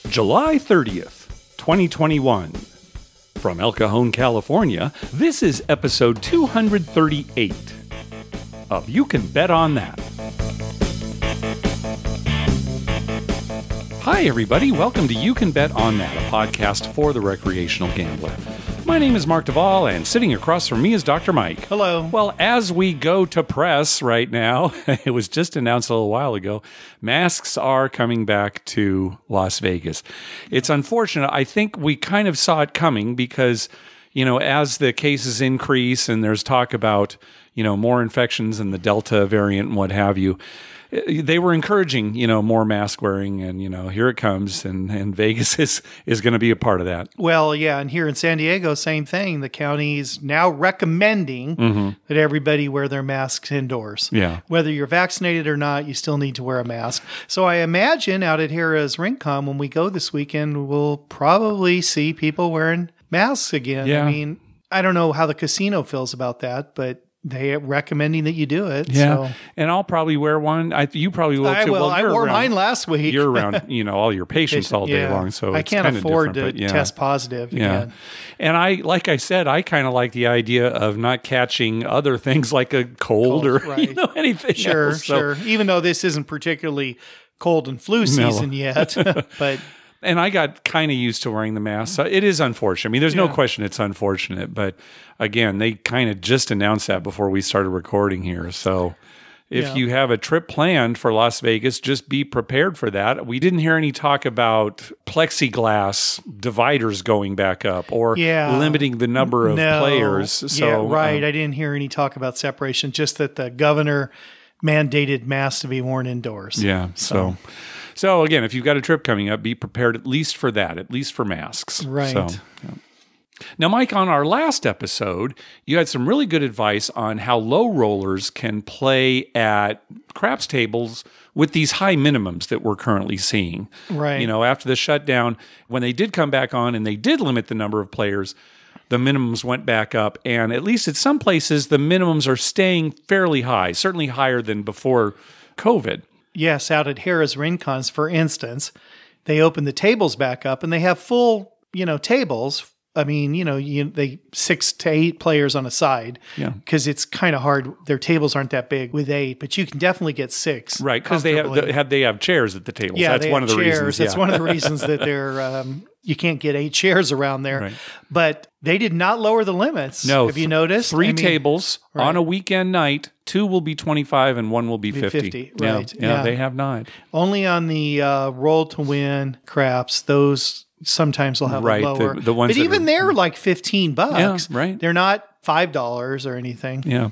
July 30th, 2021. From El Cajon, California, this is episode 238 of You Can Bet on That. Hi, everybody. Welcome to You Can Bet on That, a podcast for the recreational gambler. My name is Mark Duvall, and sitting across from me is Dr. Mike. Hello. Well, as we go to press right now, it was just announced a little while ago, masks are coming back to Las Vegas. It's unfortunate. I think we kind of saw it coming because, as the cases increase and there's talk about, more infections and the Delta variant and what have you, they were encouraging, more mask wearing, and, here it comes, and Vegas is going to be a part of that. Well, yeah, and here in San Diego, same thing. The county's now recommending that everybody wear their masks indoors. Yeah. Whether you're vaccinated or not, you still need to wear a mask. So I imagine out at Harrah's Rincon, when we go this weekend, we'll probably see people wearing masks again. Yeah. I mean, I don't know how the casino feels about that, but they're recommending that you do it. Yeah, so. And I'll probably wear one. You probably will too. Well, I wore mine last week. You're around, all your patients all day long, so I it's can't afford to yeah. test positive again. And like I said, I kind of like the idea of not catching other things like a cold or right. Anything else. Sure. Even though this isn't particularly cold and flu season yet, but. And I got kind of used to wearing the mask. So it is unfortunate. I mean, there's no question it's unfortunate. But again, they kind of just announced that before we started recording here. So if you have a trip planned for Las Vegas, just be prepared for that. We didn't hear any talk about plexiglass dividers going back up or limiting the number of players. So, right. I didn't hear any talk about separation, just that the governor mandated masks to be worn indoors. Yeah. So again, if you've got a trip coming up, be prepared at least for that, at least for masks. Right. So, Now, Mike, on our last episode, you had some really good advice on how low rollers can play at craps tables with these high minimums that we're currently seeing. Right. After the shutdown, when they did come back on and they did limit the number of players, the minimums went back up. And at least at some places, the minimums are staying fairly high, certainly higher than before COVID. Yes, out at Harrah's Rincons, for instance, they opened the tables back up and they have full, tables. I mean, they 6 to 8 players on a side because it's kind of hard. Their tables aren't that big with 8, but you can definitely get 6. Right, because they have chairs at the tables. Yeah, that's one of the reasons. That's one of the reasons that they're you can't get 8 chairs around there. Right. But they did not lower the limits. No, have you noticed? 3 tables on a weekend night. 2 will be 25 and 1 will be 50. Right. Yeah, they have not. Only on the roll to win craps, those sometimes will have a lower. The ones but even they're like $15. Yeah, right. They're not $5 or anything. Yeah.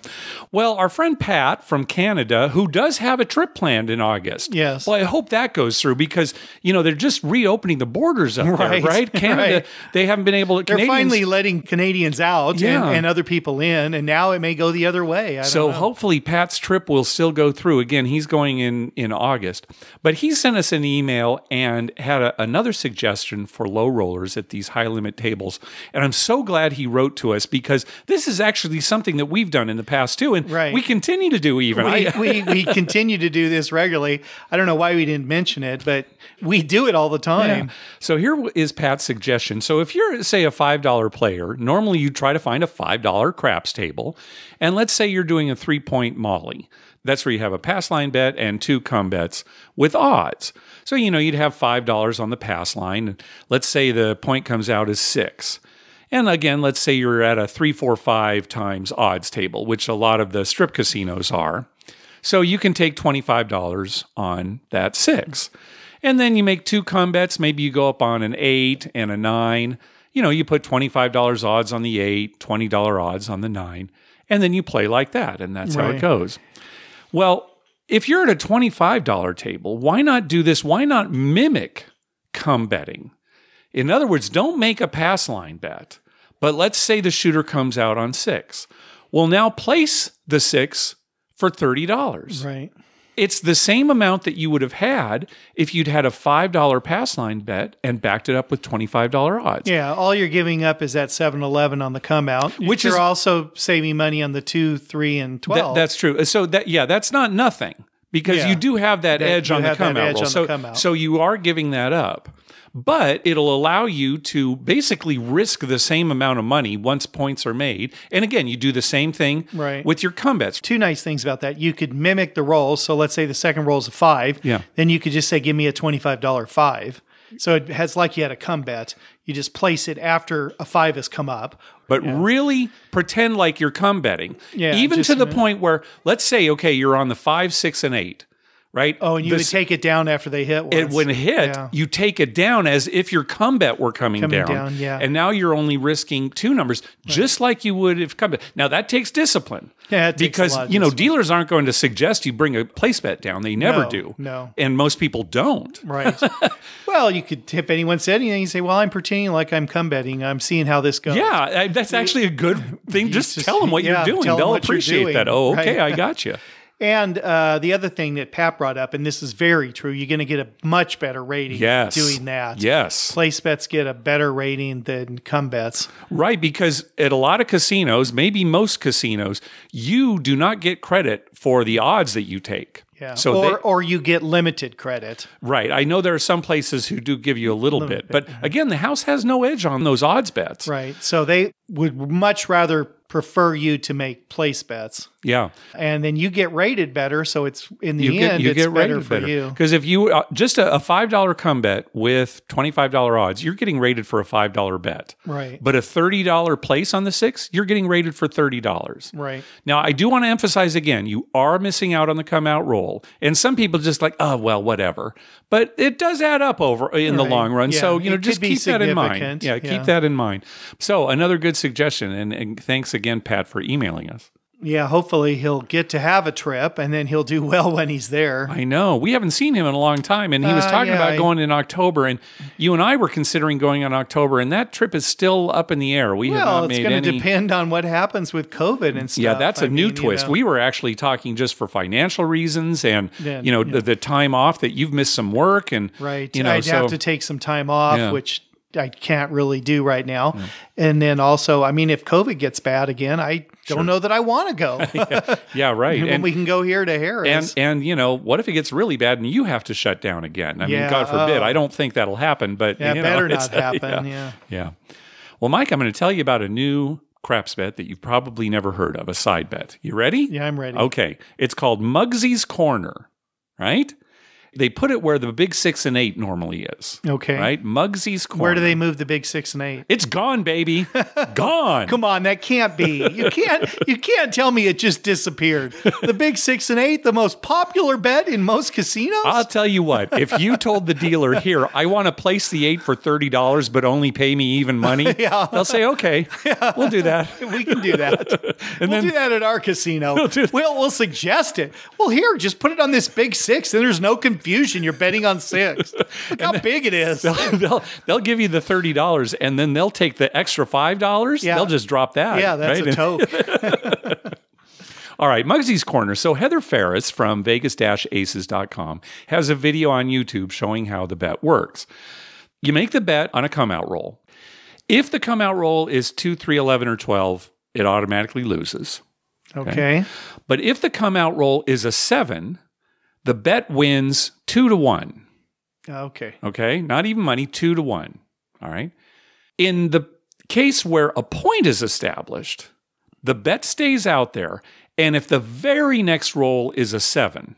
Well, our friend Pat from Canada, who does have a trip planned in August. Yes. Well, I hope that goes through because, they're just reopening the borders up there, right? Canada, they haven't been able to. They're finally letting Canadians out and other people in, and now it may go the other way. I don't know. Hopefully Pat's trip will still go through. Again, he's going in August. But he sent us an email and had another suggestion for low rollers at these high limit tables. And I'm so glad he wrote to us because this is actually something that we've done in the past too, and we continue to do even. We continue to do this regularly. I don't know why we didn't mention it, but we do it all the time. Yeah. So here is Pat's suggestion. So if you're, say, a $5 player, normally you try to find a $5 craps table, and let's say you're doing a 3-point molly. That's where you have a pass line bet and 2 come bets with odds. So, you'd have $5 on the pass line. And let's say the point comes out as 6. And again, let's say you're at a 3, 4, 5 times odds table, which a lot of the strip casinos are. So you can take $25 on that 6. And then you make 2 come bets. Maybe you go up on an 8 and a 9. You put $25 odds on the 8, $20 odds on the 9. And then you play like that. And that's how it goes. Well, if you're at a $25 table, why not do this? Why not mimic come betting? In other words, don't make a pass line bet, but let's say the shooter comes out on 6. Well, now place the 6 for $30. Right. It's the same amount that you would have had if you'd had a $5 pass line bet and backed it up with $25 odds. Yeah, all you're giving up is that 7-11 on the come out, which you're also saving money on the 2, 3, and 12. That's true. So that's not nothing because you do have that edge on the come out. So you are giving that up. but it'll allow you to basically risk the same amount of money once points are made. And again, you do the same thing with your come bets. Two nice things about that. You could mimic the rolls. So let's say the second roll is a 5. Yeah. Then you could just say, give me a $25 5. So it has like you had a come bet. You just place it after a 5 has come up. But really pretend like you're come betting. Yeah, even to the point where, let's say, okay, you're on the 5, 6, and 8. Right? Oh, and you would take it down after they hit once. When it hit, you take it down as if your come bet were coming down. Yeah. And now you're only risking 2 numbers, just like you would if come bet. Now, that takes discipline. Yeah, it takes a lot of because, discipline. dealers aren't going to suggest you bring a place bet down. They never do. No. And most people don't. Right. Well, you could, if anyone said anything, you say, well, I'm pretending like I'm come betting. I'm seeing how this goes. Yeah, that's actually a good thing. Just tell them what you're doing. They'll appreciate that. Oh, okay, I got you. And the other thing that Pat brought up, and this is very true, you're going to get a much better rating doing that. Yes. Place bets get a better rating than come bets. Right, because at a lot of casinos, maybe most casinos, you do not get credit for the odds that you take. Yeah. So or you get limited credit. Right. I know there are some places who do give you a little bit. But again, the house has no edge on those odds bets. Right. So they would much rather prefer you to make place bets. Yeah. And then you get rated better. So it's in the end, it's better for you. Because if you just a $5 come bet with $25 odds, you're getting rated for a $5 bet. Right. But a $30 place on the 6, you're getting rated for $30. Right. Now, I do want to emphasize again, you are missing out on the come out roll. And some people just like, oh, well, whatever. But it does add up in the long run. Yeah. So, just keep that in mind. significant. Yeah, keep that in mind. So another good suggestion. And thanks again, Pat, for emailing us. Yeah, hopefully he'll get to have a trip and then he'll do well when he's there. I know. We haven't seen him in a long time. And he was talking about going in October. And you and I were considering going in October. And that trip is still up in the air. We have not made any... Well, it's going to depend on what happens with COVID and stuff. Yeah, that's a new twist. We were actually talking just for financial reasons and, the time off that you've missed some work. And, I'd have to take some time off, which I can't really do right now. Yeah. And then also, I mean, if COVID gets bad again, I don't know that I want to go. Yeah, right. And we can go here to Harris. And what if it gets really bad and you have to shut down again? I mean, God forbid. I don't think that'll happen, but better not happen. Yeah. Well, Mike, I'm going to tell you about a new craps bet that you've probably never heard of, a side bet. You ready? Yeah, I'm ready. Okay. It's called Muggsy's Corner, right? They put it where the big 6 and 8 normally is. Okay. Right? Muggsy's Corner. Where do they move the big 6 and 8? It's gone, baby. Gone. Come on, that can't be. You can't tell me it just disappeared. The big 6 and 8, the most popular bet in most casinos? I'll tell you what. If you told the dealer, here, I want to place the 8 for $30, but only pay me even money, they'll say, okay, we'll do that. We can do that. We'll do that at our casino. We'll suggest it. Well, here, just put it on this big 6, and there's no confusion. You're betting on 6. Look how big it is. They'll give you the $30, and then they'll take the extra $5. Yeah. They'll just drop that. Yeah, that's a toke. All right, Muggsy's Corner. So Heather Ferris from Vegas-Aces.com has a video on YouTube showing how the bet works. You make the bet on a come-out roll. If the come-out roll is 2, 3, 11, or 12, it automatically loses. Okay. But if the come-out roll is a 7... the bet wins 2-1. Okay. Okay. Not even money, 2-1. All right. In the case where a point is established, the bet stays out there. And if the very next roll is a 7,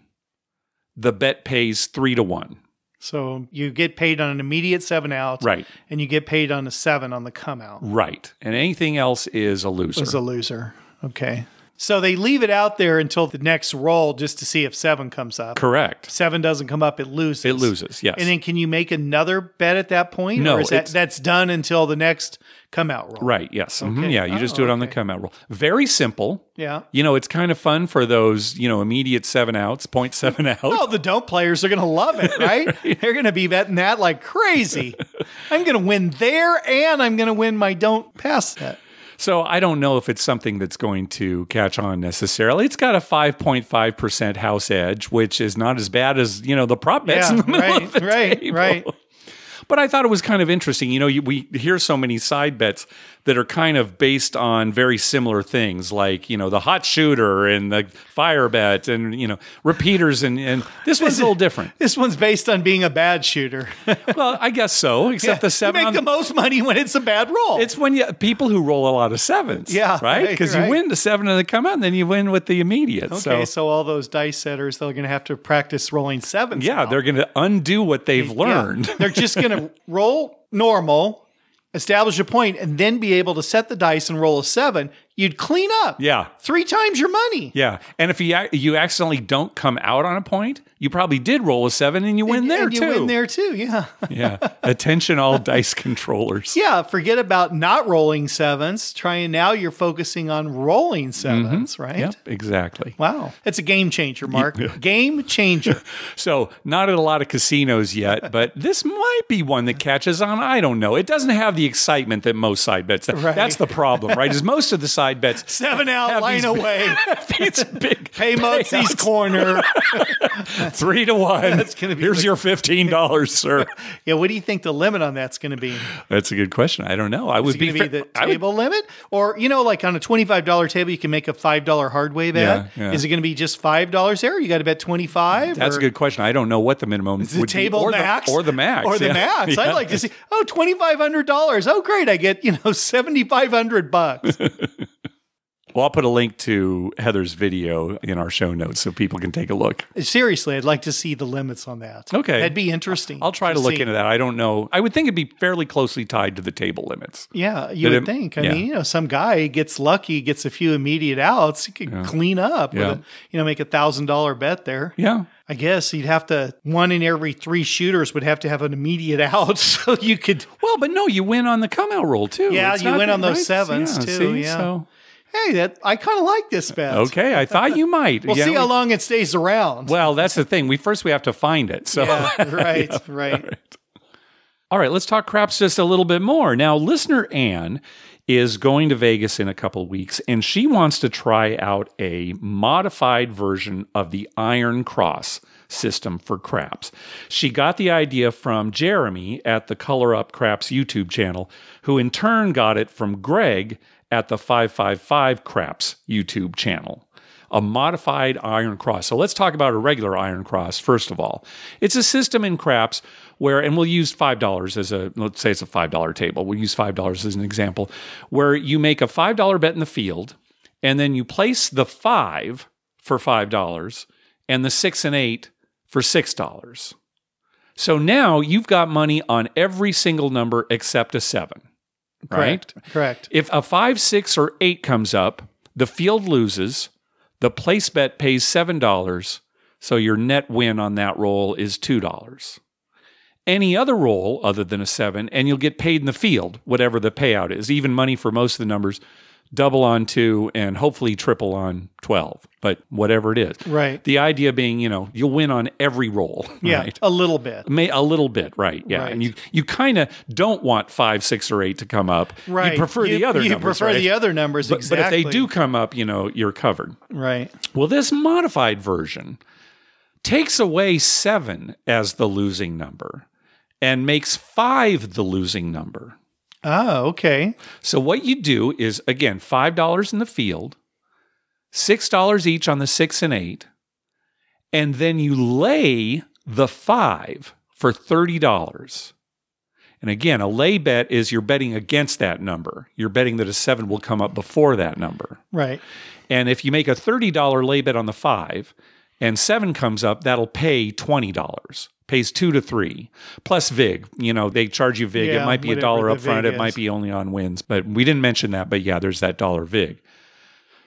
the bet pays 3-1. So you get paid on an immediate 7 out. Right. And you get paid on a 7 on the come out. Right. And anything else is a loser. Is a loser. Okay. So they leave it out there until the next roll just to see if 7 comes up. Correct. If 7 doesn't come up, it loses. It loses, yes. And then can you make another bet at that point? No. Or is that's done until the next come out roll? Right, yes. Okay. Mm-hmm. Yeah, you just do it on the come out roll. Very simple. Yeah. It's kind of fun for those, immediate 7 outs, 0.7 out. Oh, the don't players are going to love it, right? They're going to be betting that like crazy. I'm going to win there and I'm going to win my don't pass bet. So I don't know if it's something that's going to catch on necessarily. It's got a 5.5% house edge, which is not as bad as, the prop bets in the middle of the table. Right. But I thought it was kind of interesting. We hear so many side bets that are kind of based on very similar things, like, the hot shooter and the fire bet and, repeaters. And this one's a little different. This one's based on being a bad shooter. Well, I guess so, except the seven. You make the most money when it's a bad roll. It's when people who roll a lot of sevens. Yeah. Right? Because you win the seven and they come out, and then you win with the immediate. Okay, so all those dice setters, they're going to have to practice rolling sevens. Yeah, they're going to undo what they've learned. Yeah. They're just going to roll normal, establish a point, and then be able to set the dice and roll a 7. You'd clean up. Yeah. 3 times your money. Yeah. And if you accidentally don't come out on a point, you probably did roll a 7 and you win there too. You win there too, yeah. Yeah. Attention all dice controllers. Yeah, forget about not rolling 7s. Now you're focusing on rolling 7s, right? Yep, exactly. Wow. It's a game changer, Mark. Game changer. So, not at a lot of casinos yet, but this might be one that catches on. I don't know. It doesn't have the excitement that most side bets. Right. That's the problem, right? Is most of the side bets 7 out, line away. These big pay Motsy's corner. 3 to 1. That's going to be. Here's your $15, sir. Yeah, what do you think the limit on that's going to be? That's a good question. I don't know. Is it going to be the table limit, or like on a $25 table, you can make a $5 hardway bet. Yeah. Is it going to be just $5 there? Or you got to bet $25. That's a good question. I don't know what the minimum is the would table be, or max, or the max, or the max. I'd like to see. Oh, $2,500. Oh, great! I get $7,500. Well, I'll put a link to Heather's video in our show notes so people can take a look. Seriously, I'd like to see the limits on that. Okay. That'd be interesting. I'll try to look into that. I don't know. I would think it'd be fairly closely tied to the table limits. Yeah, you would think. I mean, some guy gets lucky, gets a few immediate outs, he could clean up with make $1,000 bet there. Yeah. I guess you'd have to, 1 in every 3 shooters would have to have an immediate out so you could. Well, but no, you win on the come out roll too. Yeah, you win on those 7s too. See? Yeah. So. Hey, I kind of like this bet. Okay, I thought you might. We'll see how long it stays around. Well, that's the thing. We have to find it. So right. All right, let's talk craps just a little bit more. Now, listener Ann is going to Vegas in a couple of weeks, and she wants to try out a modified version of the Iron Cross system for craps. She got the idea from Jeremy at the Color Up Craps YouTube channel, who in turn got it from Greg at the 555 Craps YouTube channel. A modified Iron Cross. So let's talk about a regular Iron Cross first of all. It's a system in craps where, and we'll use $5 let's say it's a $5 table. We'll use $5 as an example, where you make a $5 bet in the field, and then you place the 5 for $5 and the 6 and 8 for $6. So now you've got money on every single number except a 7. Right? Correct. If a 5, 6, or 8 comes up, the field loses, the place bet pays $7, so your net win on that roll is $2. Any other roll other than a 7, and you'll get paid in the field, whatever the payout is. Even money for most of the numbers, double on 2 and hopefully triple on 12, but whatever it is. Right. The idea being, you'll win on every roll. Yeah, right? a little bit. A little bit, right. Yeah. Right. And you kind of don't want 5, 6, or 8 to come up. Right. You prefer the other numbers. You prefer the other numbers, exactly. But if they do come up, you're covered. Right. Well, this modified version takes away 7 as the losing number and makes 5 the losing number. Oh, okay. So what you do is, again, $5 in the field, $6 each on the 6 and 8, and then you lay the 5 for $30. And again, a lay bet is you're betting against that number. You're betting that a 7 will come up before that number. Right. And if you make a $30 lay bet on the 5 and 7 comes up, that'll pay $20. Pays 2 to 3 plus VIG. They charge you VIG. Yeah, it might be $1 up front. It might is. be only on wins, but we didn't mention that. But yeah, there's that $1 VIG.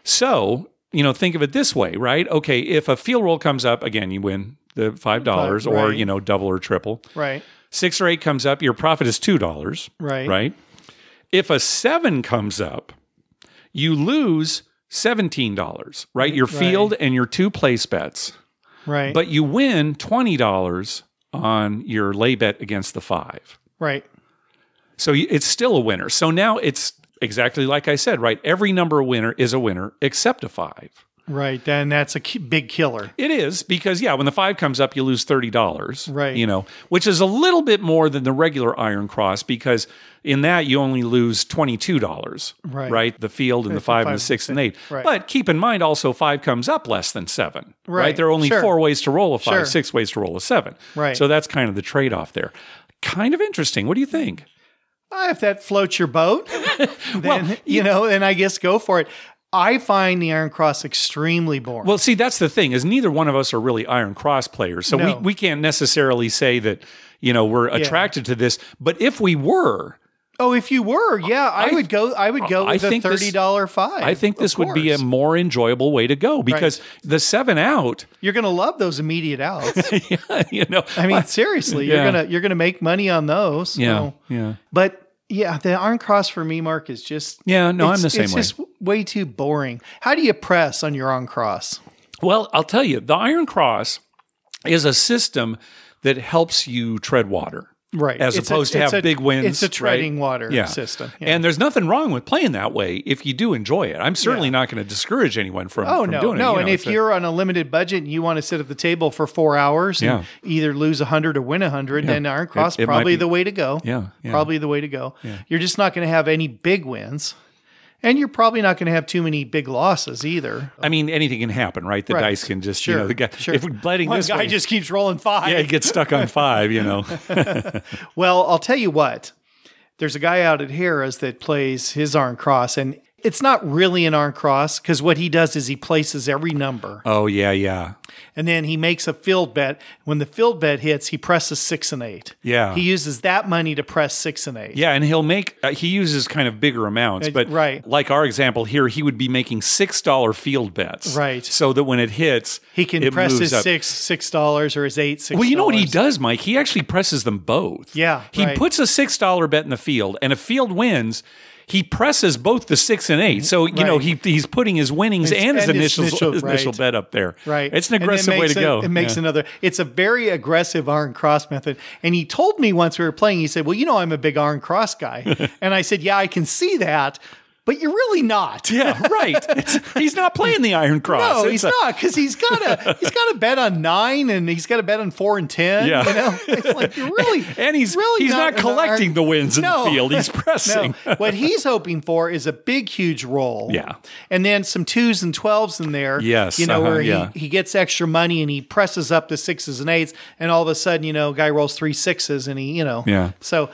So, think of it this way, right? Okay, if a field roll comes up, again, you win the $5 or, right. Double or triple. Right. 6 or 8 comes up, your profit is $2. Right. Right. If a 7 comes up, you lose $17, right? Your field and your 2 place bets. Right. But you win $20 on your lay bet against the 5. Right. So it's still a winner. So now it's exactly like I said, right? Every number winner is a winner except a 5. Right. Then that's a big killer. It is because, when the 5 comes up, you lose $30. Right. Which is a little bit more than the regular Iron Cross because in that you only lose $22. Right. The field and the 5 and the 6 and 8. Right. But keep in mind also 5 comes up less than 7. Right. There are only 4 ways to roll a 5, 6 ways to roll a 7. Right. So that's kind of the trade-off there. Kind of interesting. What do you think? If that floats your boat, then, then I guess go for it. I find the Iron Cross extremely boring. Well, see, that's the thing, is neither one of us are really Iron Cross players. So we can't necessarily say that, we're attracted to this. But if we were... Oh, if you were, I would go with a $30 5. I think this would be a more enjoyable way to go because the 7 out... You're going to love those immediate outs. I mean, seriously, you're gonna make money on those. Yeah. But the Iron Cross for me, Mark, is just... I'm the same way. It's just way too boring. How do you press on your Iron Cross? Well, I'll tell you, the Iron Cross is a system that helps you tread water. Right. As opposed to have big winds. It's a treading water system. Yeah. And there's nothing wrong with playing that way if you do enjoy it. I'm certainly not going to discourage anyone from doing it. No, and if you're on a limited budget and you want to sit at the table for 4 hours and either lose 100 or win 100, then Iron Cross probably the way to go. Yeah. Probably the way to go. Yeah. You're just not going to have any big wins. And you're probably not going to have too many big losses either. I mean, anything can happen, right? The dice can just, the guy, if we're betting One this guy way, just keeps rolling 5. Yeah, he gets stuck on 5, Well, I'll tell you what. There's a guy out at Harrah's that plays his Iron Cross, and it's not really an Iron Cross because what he does is he places every number. Oh, yeah. And then he makes a field bet. When the field bet hits, he presses 6 and 8. Yeah. He uses that money to press 6 and 8. Yeah, and he'll make, he uses kind of bigger amounts. But like our example here, he would be making $6 field bets. Right. So that when it hits, he can press his $6 or his $8. Well, you know what he does, Mike? He actually presses them both. Yeah. He puts a $6 bet in the field, and if field wins, he presses both the 6 and 8. So, he's putting his winnings and his initial bet up there. Right. It's an aggressive way to go. It makes it's a very aggressive Iron Cross method. And he told me once we were playing, he said, well, I'm a big Iron Cross guy. And I said, yeah, I can see that. But you're really not. Yeah, right. He's not playing the Iron Cross. No, he's not, because he's got a bet on 9 and he's got a bet on 4 and 10. Yeah. It's like you're really and he's not collecting the wins in the field. He's pressing. No. What he's hoping for is a big, huge roll. Yeah. And then some 2s and 12s in there. Yes. Where he gets extra money and he presses up the 6s and 8s, and all of a sudden, guy rolls 3 6s and he, Yeah. So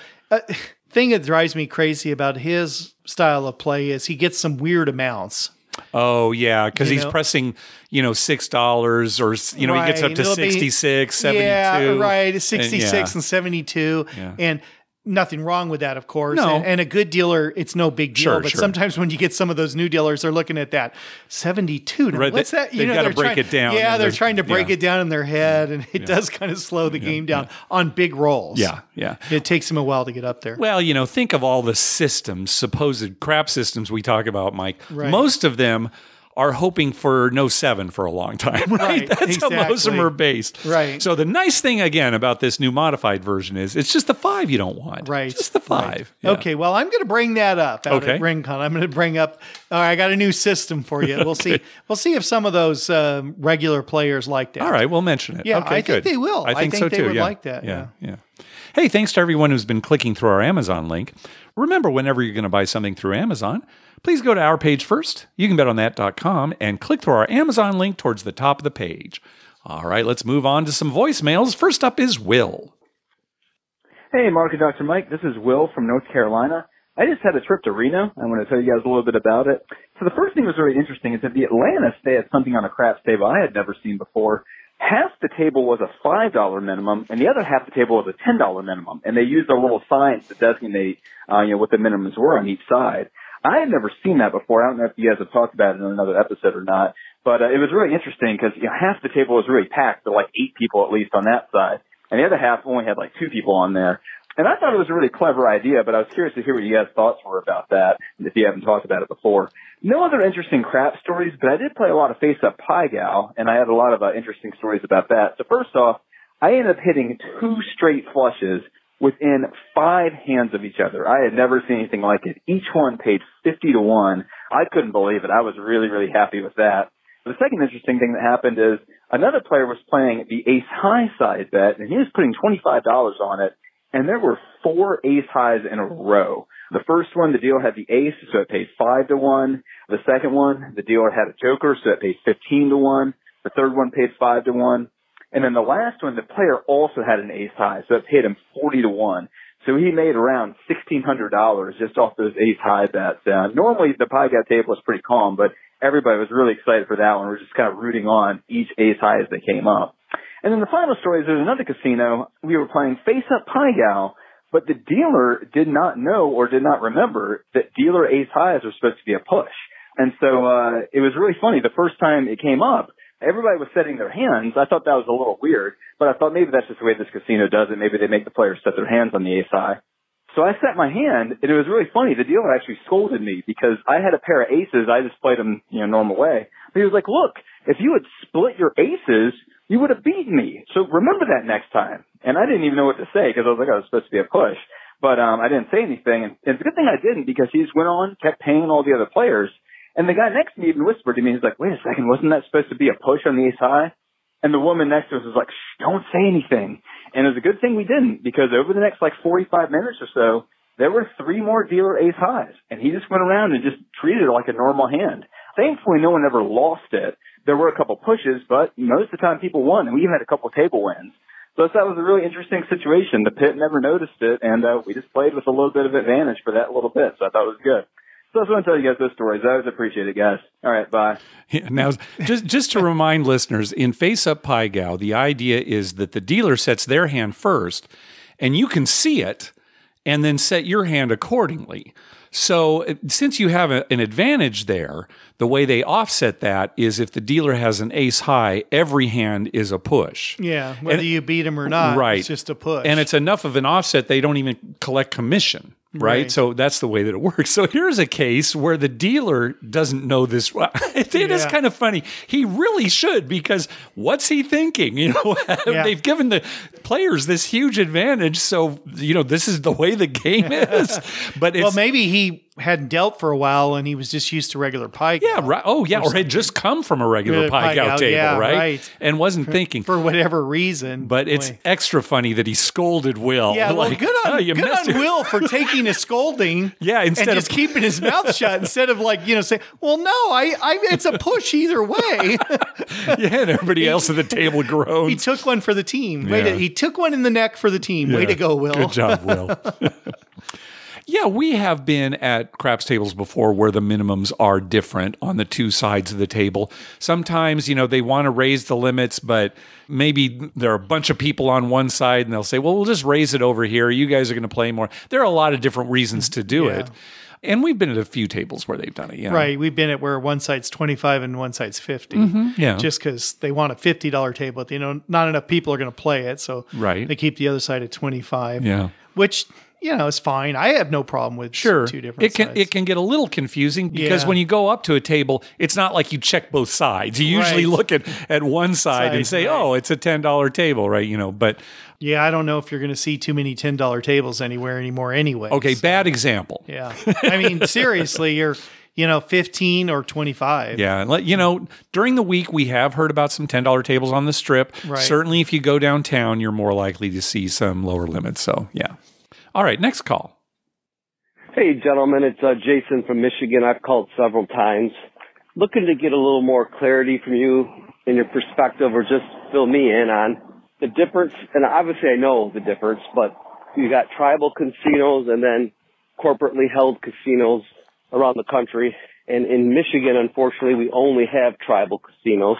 thing that drives me crazy about his style of play is he gets some weird amounts. Oh, yeah, because he's pressing, $6 or, he gets up to 66, 72. Yeah, right, 66 and 72. Yeah. And nothing wrong with that, of course. No. And a good dealer, it's no big deal. But sometimes when you get some of those new dealers, they're looking at that 72. Now, what's that? They've got to break it down. Yeah, they're trying to break it down in their head, and it does kind of slow the game down on big rolls. Yeah. It takes them a while to get up there. Well, think of all the systems, supposed crap systems we talk about, Mike. Right. Most of them are hoping for no 7 for a long time, right? That's how most of them are based. Right. So the nice thing, again, about this new modified version is it's just the 5 you don't want. Right. Just the 5. Right. Yeah. Okay, well, I'm going to bring that up at RingCon. I'm going to bring up, all right, I got a new system for you. We'll see. We'll see if some of those regular players like that. All right, we'll mention it. Yeah, okay, I think they will. I think so they too. would like that. Yeah. Hey, thanks to everyone who's been clicking through our Amazon link. Remember, whenever you're going to buy something through Amazon, please go to our page first, youcanbetonthat.com, and click through our Amazon link towards the top of the page. All right, let's move on to some voicemails. First up is Will. Hey, Mark and Dr. Mike. This is Will from North Carolina. I just had a trip to Reno. I want to tell you guys a little bit about it. So the first thing that was really interesting is that the Atlantis, they had something on a craps table I had never seen before. Half the table was a $5 minimum, and the other half the table was a $10 minimum. And they used a little sign to designate, what the minimums were on each side. I had never seen that before. I don't know if you guys have talked about it in another episode or not, but it was really interesting because half the table was really packed, so like 8 people at least on that side, and the other half only had like 2 people on there. And I thought it was a really clever idea, but I was curious to hear what you guys' thoughts were about that, if you haven't talked about it before. No other interesting crap stories, but I did play a lot of Face Up Pie Gal, and I had a lot of interesting stories about that. So first off, I ended up hitting 2 straight flushes within 5 hands of each other. I had never seen anything like it. Each one paid 50 to 1. I couldn't believe it. I was really, really happy with that. The second interesting thing that happened is another player was playing the ace-high side bet, and he was putting $25 on it, and there were 4 ace-highs in a row. The first one, the dealer had the ace, so it paid 5 to 1. The second one, the dealer had a joker, so it paid 15 to 1. The third one paid 5 to 1. And then the last one, the player also had an ace-high, so it paid him 40 to 1. So he made around $1,600 just off those ace-high bets. Normally, the pie guy table was pretty calm, but everybody was really excited for that one. We're just kind of rooting on each ace-high as they came up. And then the final story is there's another casino. We were playing face-up pie gal, but the dealer did not know or did not remember that dealer ace-highs are supposed to be a push. And so it was really funny. The first time it came up, everybody was setting their hands. I thought that was a little weird, but I thought maybe that's just the way this casino does it. Maybe they make the players set their hands on the ace-high. So I set my hand, and it was really funny. The dealer actually scolded me because I had a pair of aces. I just played them, normal way. But he was like, look, if you had split your aces, you would have beaten me. So remember that next time. And I didn't even know what to say because I was like, I was supposed to be a push. But I didn't say anything. And it's a good thing I didn't because he just went on, kept paying all the other players. And the guy next to me even whispered to me, he's like, wait a second, wasn't that supposed to be a push on the ace-high? And the woman next to us was like, shh, don't say anything. And it was a good thing we didn't because over the next 45 minutes or so, there were 3 more dealer ace-highs. And he just went around and just treated it like a normal hand. Thankfully, no one ever lost it. There were a couple pushes, but most of the time people won, and we even had a couple table wins. So that was a really interesting situation. The pit never noticed it, and we just played with a little bit of advantage for that little bit, so I thought it was good. So I just want to tell you guys those stories. I always appreciate it, guys. All right, bye. Yeah, now, just to remind listeners, in Face Up Pie Gal, the idea is that the dealer sets their hand first, and you can see it, and then set your hand accordingly. So since you have an advantage there, the way they offset that is if the dealer has an ace-high, every hand is a push. Yeah, whether you beat him or not, right. It's just a push. And it's enough of an offset, they don't even collect commission. Right? So that's the way that it works. So here's a case where the dealer doesn't know this. It is kind of funny. He really should, because what's he thinking? They've given the players this huge advantage. So, this is the way the game is. But maybe he hadn't dealt for a while and he was just used to regular pie gal. Yeah, right. Oh, yeah. Or had just come from a regular pie gal table, right? And wasn't thinking. For whatever reason. But it's extra funny that he scolded Will. Yeah, good on Will for taking a scolding instead of just keeping his mouth shut instead of saying, well, no, it's a push either way. And everybody else at the table groans. He took one for the team. He took one in the neck for the team. Way to go, Will. Good job, Will. Yeah, we have been at craps tables before where the minimums are different on the two sides of the table. Sometimes, they want to raise the limits, but maybe there are a bunch of people on one side and they'll say, well, we'll just raise it over here. You guys are going to play more. There are a lot of different reasons to do it. And we've been at a few tables where they've done it. Right. We've been at where one side's 25 and one side's 50. Yeah. Just because they want a $50 table. Not enough people are going to play it. So they keep the other side at 25. Yeah. Which... it's fine. I have no problem with two different sides. It can get a little confusing because when you go up to a table, it's not like you check both sides. You usually look at one side and say, oh, it's a $10 table, right? But yeah, I don't know if you're going to see too many $10 tables anywhere anymore anyway. Okay, bad example. Yeah. I mean, seriously, you're 15 or 25. Yeah. During the week, we have heard about some $10 tables on the strip. Right. Certainly, if you go downtown, you're more likely to see some lower limits. So, yeah. All right, next call. Hey, gentlemen, it's Jason from Michigan. I've called several times. Looking to get a little more clarity from you in your perspective, or just fill me in on the difference. And obviously I know the difference, but you got tribal casinos and then corporately held casinos around the country. And in Michigan, unfortunately, we only have tribal casinos.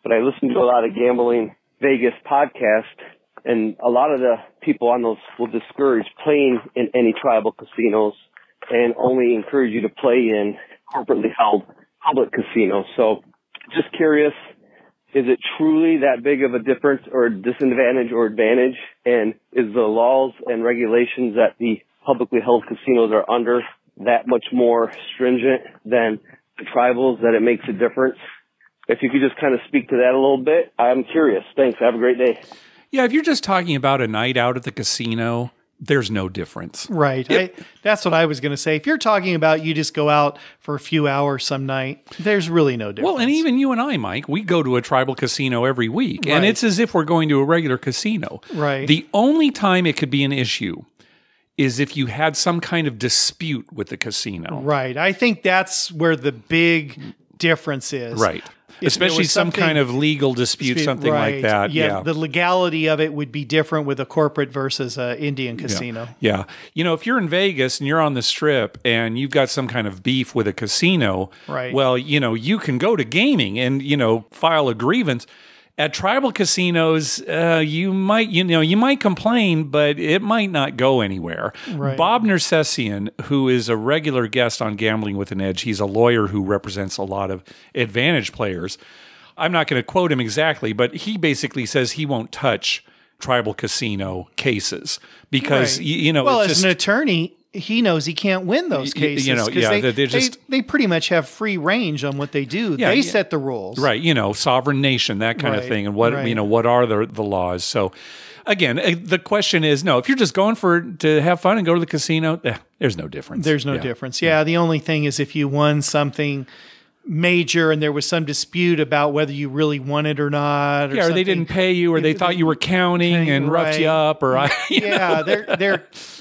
But I listen to a lot of Gambling Vegas podcasts, and a lot of the people on those will discourage playing in any tribal casinos and only encourage you to play in corporately held public casinos. So just curious, is it truly that big of a difference or disadvantage or advantage? And is the laws and regulations that the publicly held casinos are under that much more stringent than the tribals that it makes a difference? If you could just kind of speak to that a little bit, I'm curious. Thanks. Have a great day. Yeah, if you're just talking about a night out at the casino, there's no difference. Right. That's what I was going to say. If you're talking about you just go out for a few hours some night, there's really no difference. Well, and even you and I, Mike, we go to a tribal casino every week, and it's as if we're going to a regular casino. Right. The only time it could be an issue is if you had some kind of dispute with the casino. Right. I think that's where the big difference is. Right. Especially some kind of legal dispute, something like that. Yeah. The legality of it would be different with a corporate versus an Indian casino. Yeah. You know, if you're in Vegas and you're on the Strip and you've got some kind of beef with a casino, well, you know, you can go to gaming and, you know, file a grievance. At tribal casinos, you might complain, but it might not go anywhere. Right. Bob Nersessian, who is a regular guest on Gambling with an Edge, he's a lawyer who represents a lot of advantage players. I'm not going to quote him exactly, but he basically says he won't touch tribal casino cases because, you know, well, it's as an attorney, he knows he can't win those cases. You know, they pretty much have free range on what they do. Yeah, they set the rules. Right. You know, sovereign nation, that kind of thing. And what, you know, what are the laws? So again, the question is, no, if you're just going to have fun and go to the casino, there's no difference. There's no difference. Yeah. The only thing is if you won something major and there was some dispute about whether you really won it or not. Or they didn't pay you, or they thought you were counting and roughed you up, or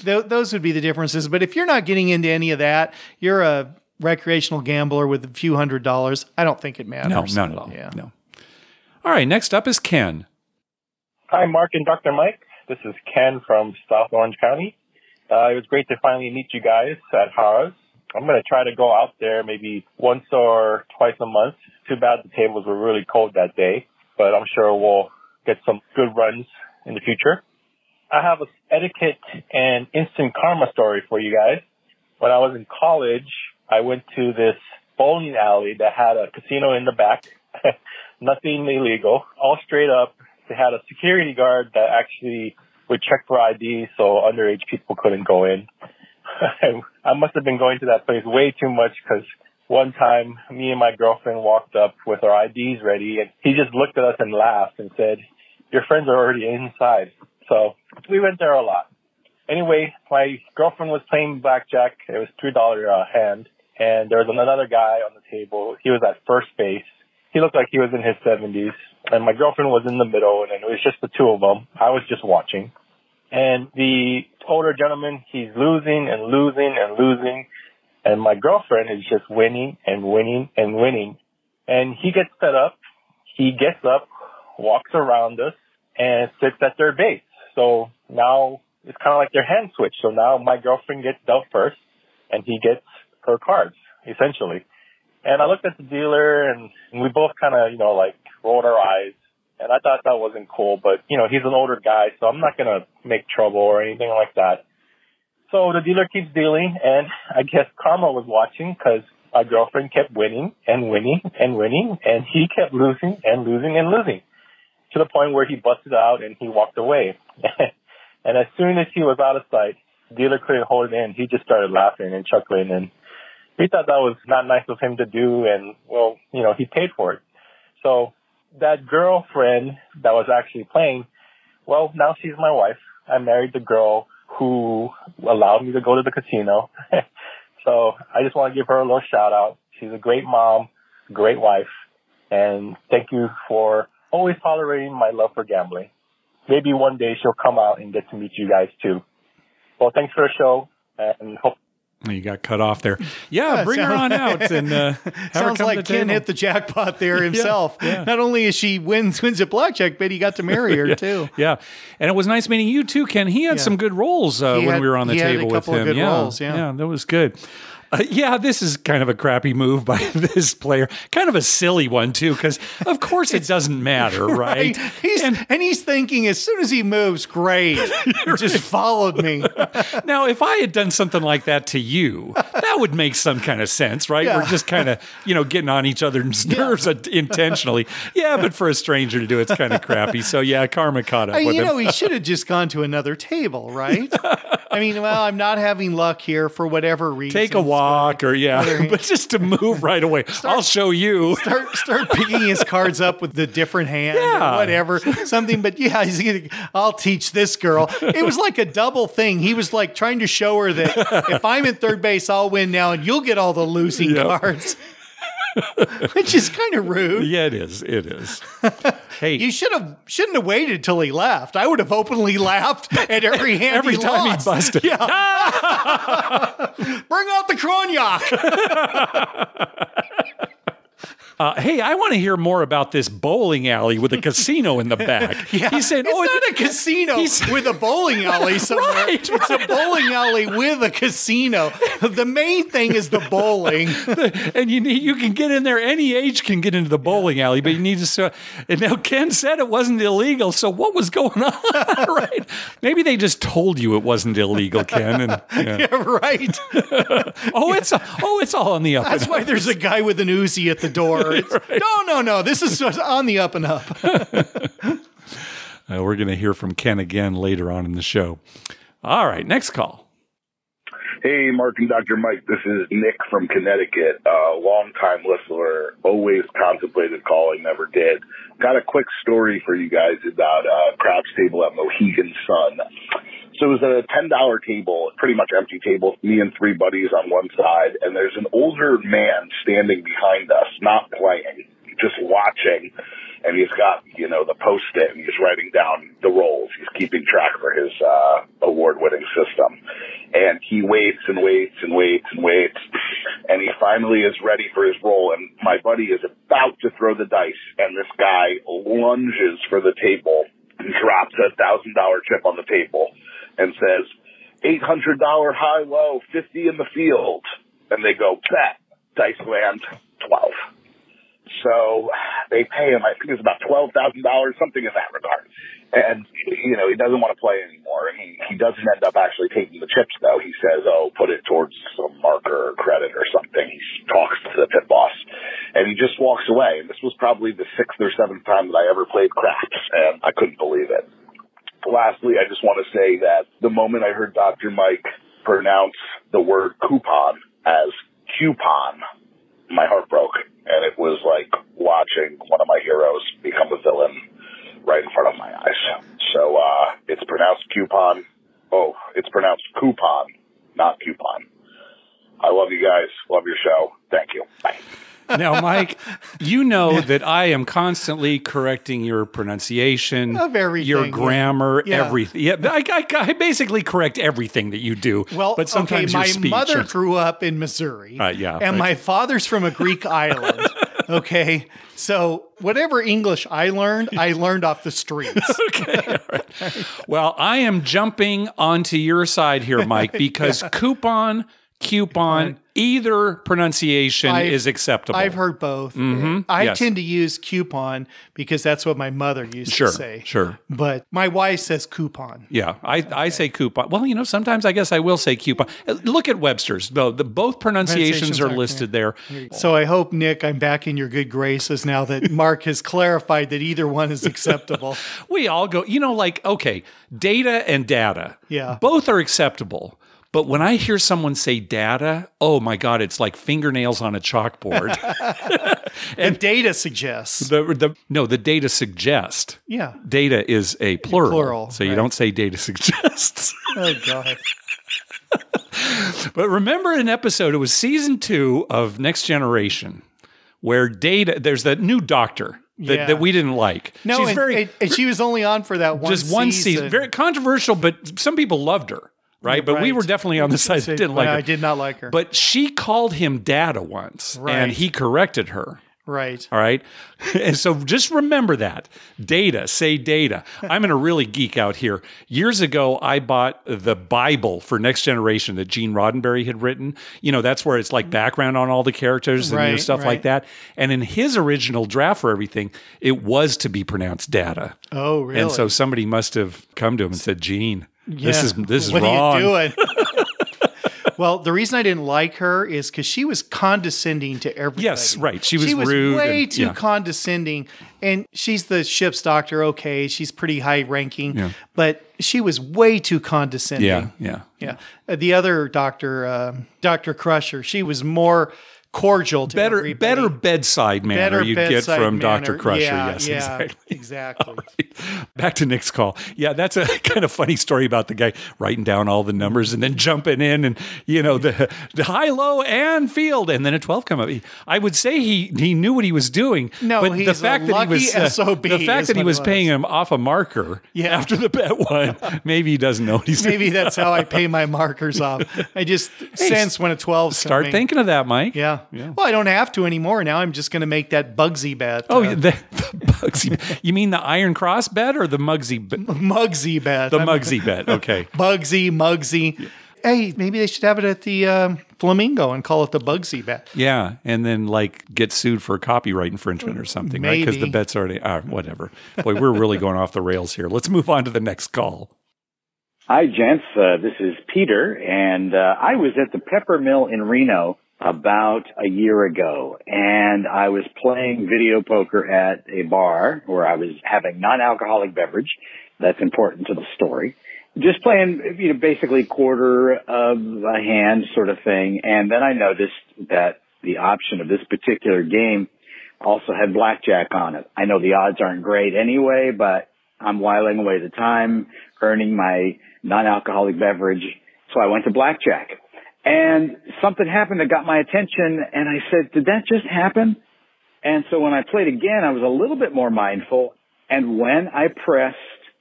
those would be the differences. But if you're not getting into any of that, you're a recreational gambler with a few $100s. I don't think it matters. No, not at all. Yeah. No. All right. Next up is Ken. Hi, Mark and Dr. Mike. This is Ken from South Orange County. It was great to finally meet you guys at Harrah's. I'm going to try to go out there maybe once or twice a month. Too bad the tables were really cold that day, but I'm sure we'll get some good runs in the future. I have an etiquette and instant karma story for you guys. When I was in college, I went to this bowling alley that had a casino in the back. Nothing illegal, all straight up. They had a security guard that actually would check for ID so underage people couldn't go in. I must have been going to that place way too much because one time me and my girlfriend walked up with our IDs ready and he just looked at us and laughed and said, "Your friends are already inside." So we went there a lot. Anyway, my girlfriend was playing blackjack. It was $3 a hand. And there was another guy on the table. He was at first base. He looked like he was in his 70s. And my girlfriend was in the middle, and it was just the two of them. I was just watching. And the older gentleman, he's losing and losing and losing. And my girlfriend is just winning and winning and winning. And he gets set up. He gets up, walks around us, and sits at their base. So now it's kind of like their hand switch. So now my girlfriend gets dealt first, and he gets her cards, essentially. And I looked at the dealer, and we both kind of, like rolled our eyes. And I thought that wasn't cool, but, he's an older guy, so I'm not going to make trouble or anything like that. So the dealer keeps dealing, and I guess karma was watching because my girlfriend kept winning and winning and winning, and he kept losing and losing and losing to the point where he busted out and he walked away. And as soon as he was out of sight, the dealer couldn't hold it in. He just started laughing and chuckling, and we thought that was not nice of him to do, and, well, he paid for it. So that girlfriend that was actually playing, well, now she's my wife. I married the girl who allowed me to go to the casino. So I just want to give her a little shout out. She's a great mom, great wife, and thank you for always tolerating my love for gambling. Maybe one day she'll come out and get to meet you guys too. Well, thanks for the show, and hope. You got cut off there. Yeah, bring her on out and have her sounds come like to the Ken table. hit the jackpot there himself. Yeah. Not only is she wins at blackjack, but he got to marry her too. Yeah, and it was nice meeting you too, Ken. He had some good rolls when we were on the table with him. Of good rolls, yeah, that was good. This is kind of a crappy move by this player. Kind of a silly one, too, because, of course, it doesn't matter, right? He's thinking, as soon as he moves, great. He just followed me. Now, if I had done something like that to you, that would make some kind of sense, right? Yeah. We're just kind of, getting on each other's nerves intentionally. Yeah, but for a stranger to do it's kind of crappy. So, yeah, karma caught up with him. He should have just gone to another table, right? I mean, well, I'm not having luck here for whatever reason. Take a walk but just to move right away. I'll show you. Start picking his cards up with the different hand or whatever, something. But yeah, he's gonna, I'll teach this girl. It was like a double thing. He was like trying to show her that if I'm in third base, I'll win now and you'll get all the losing cards. Which is kind of rude. Yeah, it is. It is. Hey, you shouldn't have waited till he left. I would have openly laughed at every hand every time he busted. Yeah. Bring out the cognac. Hey, I want to hear more about this bowling alley with a casino in the back. He said, it's not a casino with a bowling alley somewhere. Right. It's a bowling alley with a casino. The main thing is the bowling. And you can get in there. Any age can get into the bowling alley, but you need to. And now Ken said it wasn't illegal. So what was going on? Right? Maybe they just told you it wasn't illegal, Ken. And, right. It's all on the up. That's why there's a guy with an Uzi at the door. Right. No. This is on the up and up. We're going to hear from Ken again later on in the show. All right, next call. Hey, Mark and Dr. Mike. This is Nick from Connecticut. Long-time listener, always contemplated calling, never did. Got a quick story for you guys about craps table at Mohegan Sun. So it was a $10 table, pretty much empty table, me and three buddies on one side, and there's an older man standing behind us, not playing, just watching, and he's got, the Post-it, and he's writing down the rolls. He's keeping track for his award-winning system. And he waits and waits and waits and waits, and he finally is ready for his roll, and my buddy is about to throw the dice, and this guy lunges for the table and drops a $1,000 chip on the table and says, $800 high low, 50 in the field. And they go, bet, dice land, 12. So they pay him, I think it's about $12,000, something in that regard. And, he doesn't want to play anymore. And he doesn't end up actually taking the chips, though. He says, put it towards some marker or credit or something. He talks to the pit boss. And he just walks away. And this was probably the 6th or 7th time that I ever played craps. And I couldn't believe it. Lastly, I just want to say that the moment I heard Dr. Mike pronounce the word coupon as coupon, my heart broke. And it was like watching one of my heroes become a villain right in front of my eyes. So it's pronounced coupon. Oh, it's pronounced coupon, not coupon. I love you guys. Love your show. Thank you. Bye. Now, Mike, you know that I am constantly correcting your pronunciation, of everything, your grammar, everything. Yeah, I basically correct everything that you do. Well, but sometimes my your speech mother grew up in Missouri, and my father's from a Greek island. Okay, so whatever English I learned off the streets. Okay, all right. Well, I am jumping onto your side here, Mike, because coupon, either pronunciation is acceptable. I've heard both. I tend to use coupon because that's what my mother used to say. Sure. But my wife says coupon. Yeah, I say coupon. Well, sometimes I guess I will say coupon. Look at Webster's, though. Both pronunciations are listed there. So I hope, Nick, I'm back in your good graces now that Mark has clarified that either one is acceptable. We all go, okay, data and data. Yeah. Both are acceptable. But when I hear someone say data, oh my God, it's like fingernails on a chalkboard. And data suggests. The data suggest. Yeah. Data is a plural. So right. You don't say data suggests. Oh, God. But remember an episode, it was season 2 of Next Generation, where there's that new doctor that we didn't like. No, and she was only on for that one season. Very controversial, but some people loved her. Right, but we were definitely on the side that didn't like her. I did not like her. But she called him data once, and he corrected her. Right. All right? And so just remember that. Data, say data. I'm going to really geek out here. Years ago, I bought the Bible for Next Generation that Gene Roddenberry had written. That's where it's like background on all the characters and stuff like that. And in his original draft for everything, it was to be pronounced data. Oh, really? And so somebody must have come to him and said, Gene, this is what wrong. What are you doing? Well, the reason I didn't like her is because she was condescending to everybody. Yes, right. She was rude. Way too condescending. And she's the ship's doctor. Okay, she's pretty high ranking. Yeah. But she was way too condescending. Yeah. The other doctor, Dr. Crusher, she was more cordial to everybody. Better bedside manner you get from Dr. Crusher. Yes, exactly. Right. Back to Nick's call. Yeah, that's a kind of funny story about the guy writing down all the numbers and then jumping in and, the high, low, and field, and then a 12 come up. I would say he knew what he was doing. No, but he's the fact that he was SOB the fact that he was paying him off a marker after the bet won, maybe he doesn't know what he's doing. Maybe that's how I pay my markers off. I just sense when a 12's start thinking of that, Mike. Yeah. Well, I don't have to anymore. Now I'm just going to make that Bugsy bet. The Bugsy. You mean the Iron Cross bet or the Mugsy bet? Mugsy bet. The Mugsy bet. Okay. Mugsy. Yeah. Hey, maybe they should have it at the Flamingo and call it the Bugsy bet. Yeah, and then get sued for copyright infringement or something, right? Because the bet's already whatever. Boy, we're really going off the rails here. Let's move on to the next call. Hi, gents. This is Peter, and I was at the Pepper Mill in Reno about a year ago, and I was playing video poker at a bar where I was having non-alcoholic beverage. That's important to the story. Just playing, basically quarter of a hand sort of thing. And then I noticed that the option of this particular game also had blackjack on it. I know the odds aren't great anyway, but I'm whiling away the time, earning my non-alcoholic beverage. So I went to blackjack. And something happened that got my attention, and I said, did that just happen? And so when I played again, I was a little bit more mindful, and when I pressed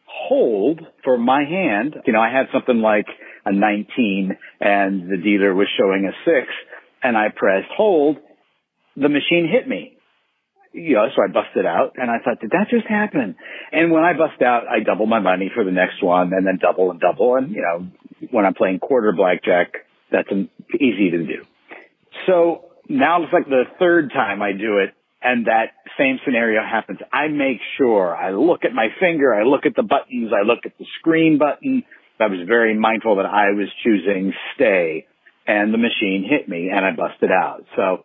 hold for my hand, I had something like a 19, and the dealer was showing a 6, and I pressed hold, the machine hit me. So I busted out, and I thought, did that just happen? And when I bust out, I double my money for the next one, and then double and double, and, when I'm playing quarter blackjack, that's easy to do. So now it's like the third time I do it, and that same scenario happens. I make sure I look at my finger, I look at the buttons, I look at the screen button. I was very mindful that I was choosing stay, and the machine hit me, and I busted out. So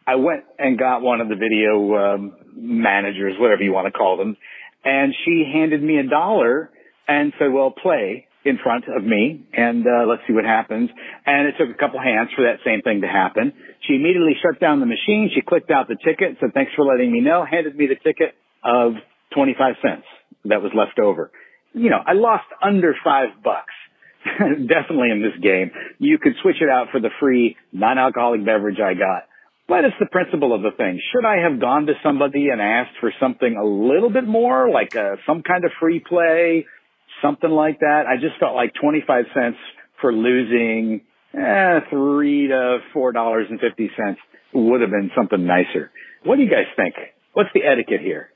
I went and got one of the video managers, whatever you want to call them, and she handed me $1 and said, well, play in front of me, and let's see what happens. And it took a couple hands for that same thing to happen. She immediately shut down the machine. She clicked out the ticket, said, thanks for letting me know, handed me the ticket of 25 cents that was left over. I lost under $5. Definitely in this game. You could switch it out for the free non-alcoholic beverage I got. But it's the principle of the thing. Should I have gone to somebody and asked for something a little bit more, like some kind of free play, something like that? I just felt like 25 cents for losing $3 to $4.50 would have been something nicer. What do you guys think? What's the etiquette here?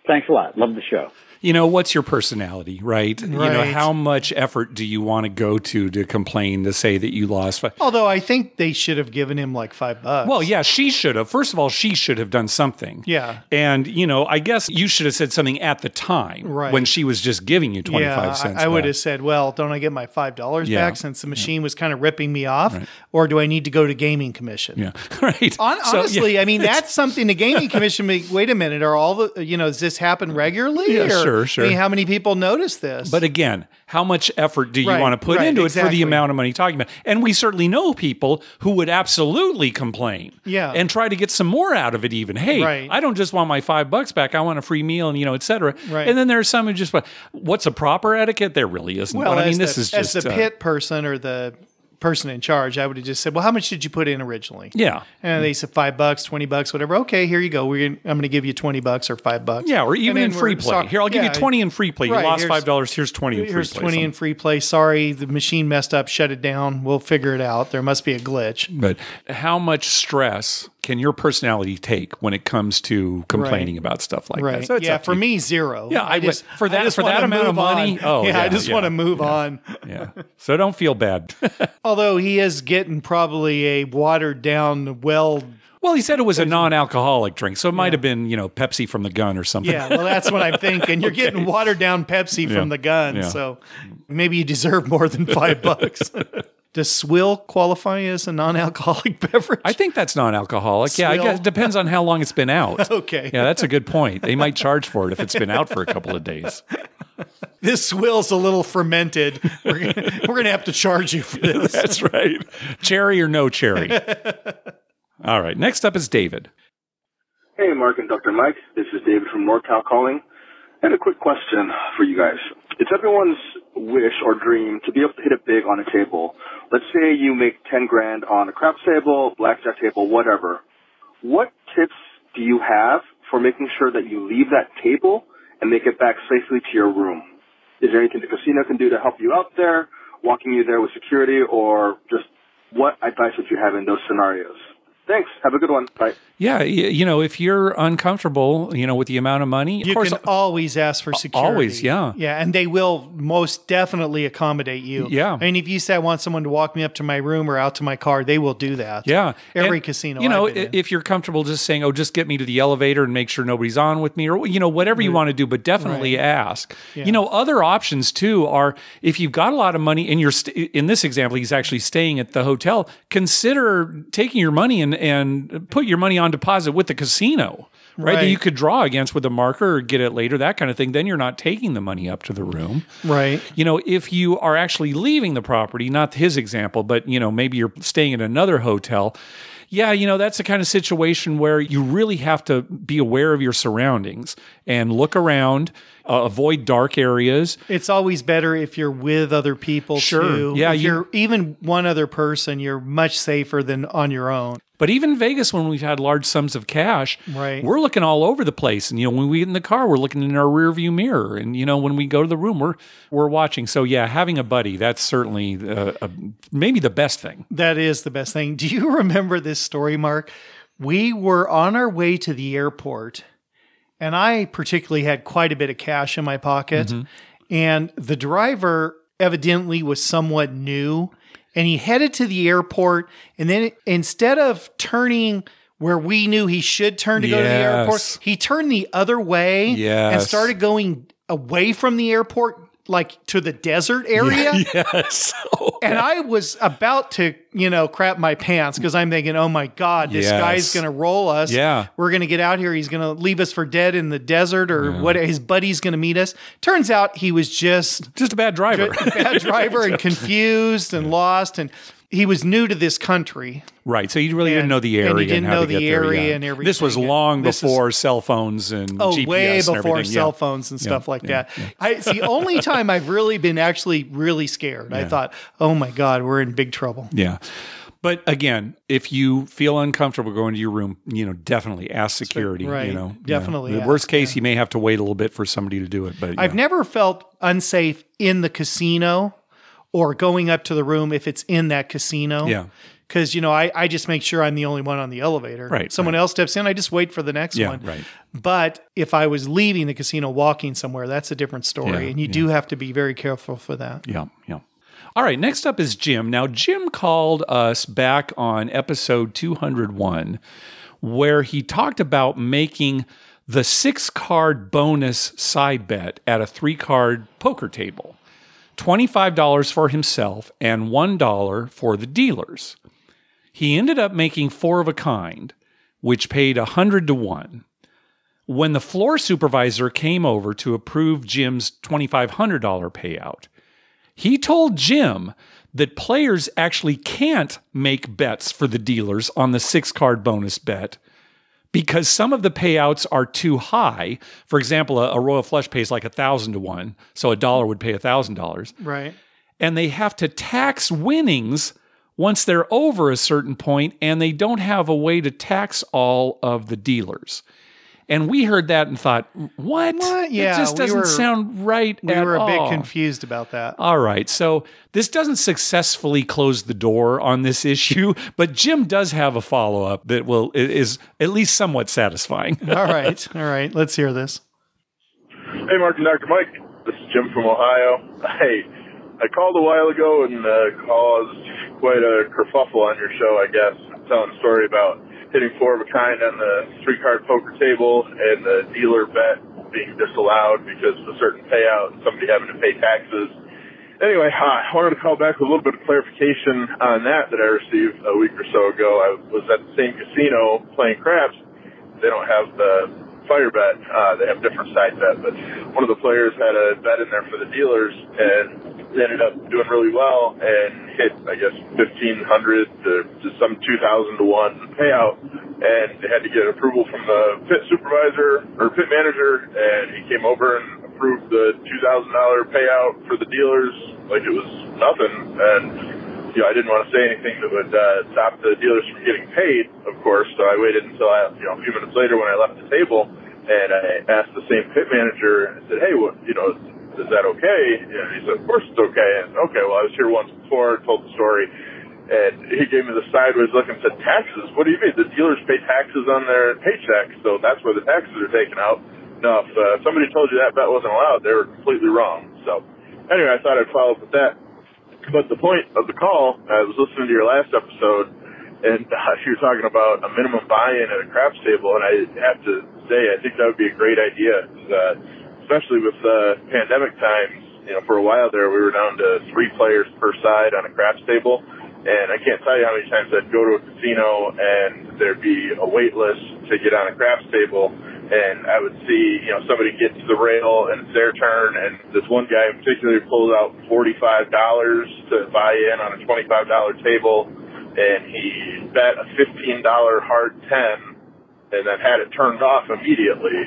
Thanks a lot. Love the show. What's your personality, right? How much effort do you want to go to complain, to say that you lost? Although I think they should have given him like $5. Well, yeah, she should have. First of all, she should have done something. Yeah. And, I guess you should have said something at the time when she was just giving you 25 cents. I would have said, well, don't I get my $5 back since the machine was kind of ripping me off? Right. Or do I need to go to Gaming Commission? Yeah, right. Honestly, I mean, that's something the Gaming Commission, wait a minute, are all the, does this happen regularly? Yeah, sure. I mean, how many people notice this? But again, how much effort do you want to put into it for the amount of money you're talking about? And we certainly know people who would absolutely complain and try to get some more out of it even. Hey, I don't just want my $5 back. I want a free meal and, et cetera. Right. And then there's some who just, what's a proper etiquette? There really isn't. Well, but I mean, this is just... As the pit person or the person in charge, I would have just said, well, how much did you put in originally? Yeah. And they said $5, $20, whatever. Okay, here you go. I'm going to give you $20 or $5. Yeah, or even in free play. Here, I'll give you 20 in free play. You lost $5. Here's 20 in free play. Here's 20 in free play. Sorry, the machine messed up. Shut it down. We'll figure it out. There must be a glitch. But how much stress can your personality take when it comes to complaining about stuff like that? So for me, zero. Yeah, for that amount of money. Oh, yeah. I just want to move on. Yeah. So don't feel bad. Although he is getting probably a watered down, well, he said it was a non-alcoholic drink, so it might have been, Pepsi from the gun or something. Yeah, well, that's what I'm thinking. You're getting watered down Pepsi from the gun, so maybe you deserve more than $5. Does swill qualify as a non-alcoholic beverage? I think that's non-alcoholic. Swill? Yeah, I guess it depends on how long it's been out. Okay. Yeah, that's a good point. They might charge for it if it's been out for a couple of days. This swill's a little fermented. We're gonna have to charge you for this. That's right. Cherry or no cherry. All right. Next up is David. Hey, Mark and Dr. Mike. This is David from NorCal calling. And a quick question for you guys. It's everyone's wish or dream to be able to hit it big on a table. Let's say you make 10 grand on a craps table, blackjack table, whatever. What tips do you have for making sure that you leave that table and make it back safely to your room? Is there anything the casino can do to help you out there, walking you there with security, or just what advice would you have in those scenarios? Thanks. Have a good one. Bye. Yeah, if you're uncomfortable, with the amount of money, You can always ask for security. Always, yeah. Yeah, and they will most definitely accommodate you. Yeah. I mean, if you say I want someone to walk me up to my room or out to my car, they will do that. Yeah. Every casino. If you're comfortable just saying, just get me to the elevator and make sure nobody's on with me, or, whatever you want to do, but definitely ask. Yeah. Other options too are if you've got a lot of money and you're, in this example, he's actually staying at the hotel, consider taking your money and put your money on deposit with the casino, right? That you could draw against with a marker or get it later, that kind of thing. Then you're not taking the money up to the room. Right. If you are actually leaving the property, not his example, but, maybe you're staying at another hotel. Yeah, that's the kind of situation where you really have to be aware of your surroundings and look around, avoid dark areas. It's always better if you're with other people too. Yeah, if you're even one other person, you're much safer than on your own. But even Vegas, when we've had large sums of cash, we're looking all over the place. And, when we get in the car, we're looking in our rearview mirror. And, when we go to the room, we're watching. So, yeah, having a buddy, that's certainly maybe the best thing. That is the best thing. Do you remember this story, Mark? We were on our way to the airport, and I particularly had quite a bit of cash in my pocket. Mm-hmm. And the driver evidently was somewhat new. And he headed to the airport, and then instead of turning where we knew he should turn to go to the airport, he turned the other way and started going away from the airport, like to the desert area. Yes. And I was about to, crap my pants because I'm thinking, oh my God, this guy's going to roll us. Yeah. We're going to get out here. He's going to leave us for dead in the desert, or what? His buddy's going to meet us. Turns out he was just a bad driver. And confused and lost. And he was new to this country. Right. So you really didn't know the area. And he didn't know the area and everything. This was long before cell phones and GPS way and before everything. cell phones and stuff like that. It's the only time I've really been actually really scared. I thought, oh my God, we're in big trouble. Yeah. But again, if you feel uncomfortable going to your room, definitely ask security. Right. Definitely. The worst case, you may have to wait a little bit for somebody to do it. But I've never felt unsafe in the casino or going up to the room if it's in that casino. Yeah. Because, I just make sure I'm the only one on the elevator. Right. Someone else steps in, I just wait for the next one. Right. But if I was leaving the casino walking somewhere, that's a different story. And you do have to be very careful for that. Yeah. All right, next up is Jim. Now, Jim called us back on episode 201, where he talked about making the 6-card bonus side bet at a 3-card poker table. $25 for himself and $1 for the dealers. He ended up making 4 of a kind, which paid 100 to 1. When the floor supervisor came over to approve Jim's $2,500 payout, he told Jim that players actually can't make bets for the dealers on the 6-card bonus bet because some of the payouts are too high. For example, a royal flush pays like 1,000 to 1, so $1 would pay $1,000. Right. And they have to tax winnings once they're over a certain point, and they don't have a way to tax all of the dealers. And we heard that and thought, what? Yeah, it just doesn't sound right at all. We were a bit confused about that. All right. So this doesn't successfully close the door on this issue, but Jim does have a follow-up that is at least somewhat satisfying. All right. Let's hear this. Hey, Mark and Dr. Mike. This is Jim from Ohio. Hey, I called a while ago and caused quite a kerfuffle on your show, I guess, telling a story about hitting 4 of a kind on the 3-card poker table and the dealer bet being disallowed because of a certain payout and somebody having to pay taxes. Anyway, I wanted to call back with a little bit of clarification on that I received a week or so ago. I was at the same casino playing craps. They don't have the fire bet. They have different side bet, but one of the players had a bet in there for the dealers, and they ended up doing really well and hit, I guess, 1,500 to some 2,000 to 1 payout. And they had to get approval from the pit supervisor or pit manager, and he came over and approved the $2,000 payout for the dealers like it was nothing. And I didn't want to say anything that would stop the dealers from getting paid, of course. So I waited until a few minutes later when I left the table, and I asked the same pit manager and said, "Hey, is that okay?" And he said, "Of course it's okay." And okay, well, I was here once before, told the story. And he gave me the sideways look and said, "Taxes? What do you mean? The dealers pay taxes on their paychecks, so that's where the taxes are taken out." No, if somebody told you that bet wasn't allowed, they were completely wrong. So anyway, I thought I'd follow up with that. But the point of the call, I was listening to your last episode, and you were talking about a minimum buy-in at a craps table, and I have to say, I think that would be a great idea, especially with pandemic times. For a while there, we were down to 3 players per side on a craps table. And I can't tell you how many times I'd go to a casino and there'd be a wait list to get on a craps table, and I would see, somebody get to the rail and it's their turn, and this one guy in particular pulled out $45 to buy in on a $25 table, and he bet a $15 hard 10 and then had it turned off immediately,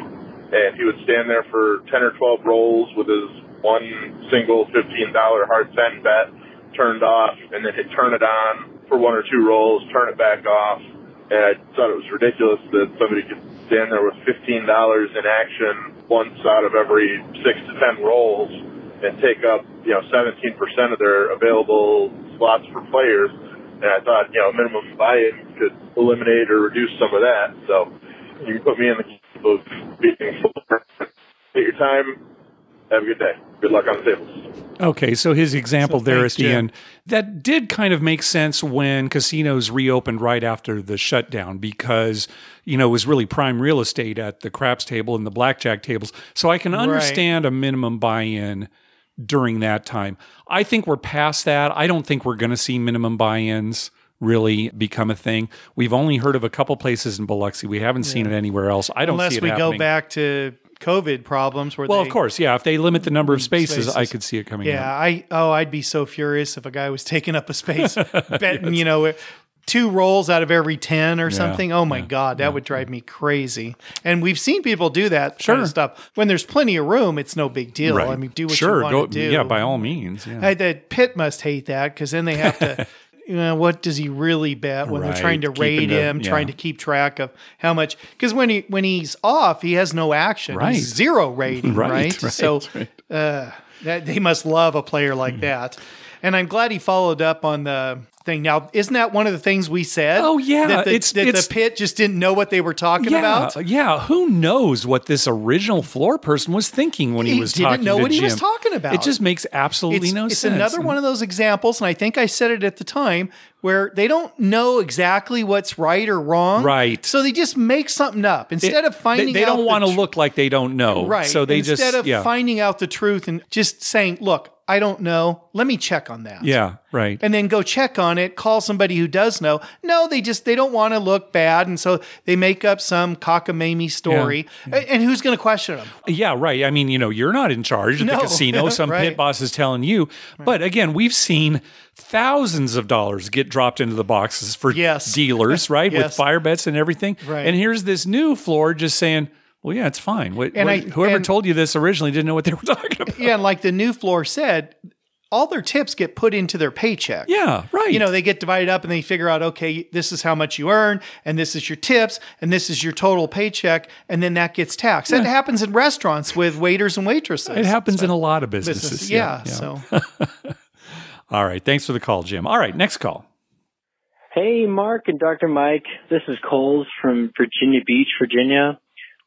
and he would stand there for 10 or 12 rolls with his one single $15 hard 10 bet turned off, and then he'd turn it on for 1 or 2 rolls, turn it back off. And I thought it was ridiculous that somebody could stand there with $15 in action once out of every 6 to 10 rolls and take up 17% of their available slots for players. And I thought minimum buy-in could eliminate or reduce some of that. So you can put me in the camp of being full. Take your time. Have a good day. Good luck on the tables. Okay, so his example there at the end, that did kind of make sense when casinos reopened right after the shutdown because, it was really prime real estate at the craps table and the blackjack tables. So I can understand a minimum buy-in during that time. I think we're past that. I don't think we're going to see minimum buy-ins really become a thing. We've only heard of a couple places in Biloxi. We haven't seen it anywhere else. I don't see it happening. Unless we go back to COVID problems where of course, yeah. If they limit the number of spaces, I could see it coming out. I'd be so furious if a guy was taking up a space, betting, 2 rolls out of every 10 or something. Oh my God, that would drive me crazy. And we've seen people do that kind of stuff. When there's plenty of room, it's no big deal. Right. I mean, do what you want to do. Yeah, by all means. Yeah. The pit must hate that because then they have to... what does he really bet when they're trying to rate him, trying to keep track of how much? Because when he's off, he has no action. Right. He's 0 rating, right? So they must love a player like that. And I'm glad he followed up on the thing. Now, isn't that one of the things we said? Oh, yeah. That the pit just didn't know what they were talking about? Yeah. Who knows what this original floor person was thinking when he was talking to Jim? He didn't know what he was talking about. It just makes absolutely no sense. It's another one of those examples, and I think I said it at the time, where they don't know exactly what's right or wrong. Right. So they just make something up. Instead of finding out... They don't want to look like they don't know. Right. So they Instead of finding out the truth and just saying, look, I don't know. Let me check on that. Yeah, right. And then go check on it, call somebody who does know. No, they don't want to look bad. And so they make up some cockamamie story. Yeah. And who's going to question them? Yeah, right. I mean, you're not in charge at the casino. Some pit boss is telling you. Right. But again, we've seen thousands of dollars get dropped into the boxes for dealers, right? With fire bets and everything. Right. And here's this new floor just saying, well, yeah, it's fine. Whoever told you this originally didn't know what they were talking about. Yeah, and like the new floor said, all their tips get put into their paycheck. Yeah, right. They get divided up and they figure out, okay, this is how much you earn, and this is your tips, and this is your total paycheck, and then that gets taxed. That happens in restaurants with waiters and waitresses. It happens in a lot of businesses. Yeah. So. All right. Thanks for the call, Jim. All right, next call. Hey, Mark and Dr. Mike. This is Coles from Virginia Beach, Virginia.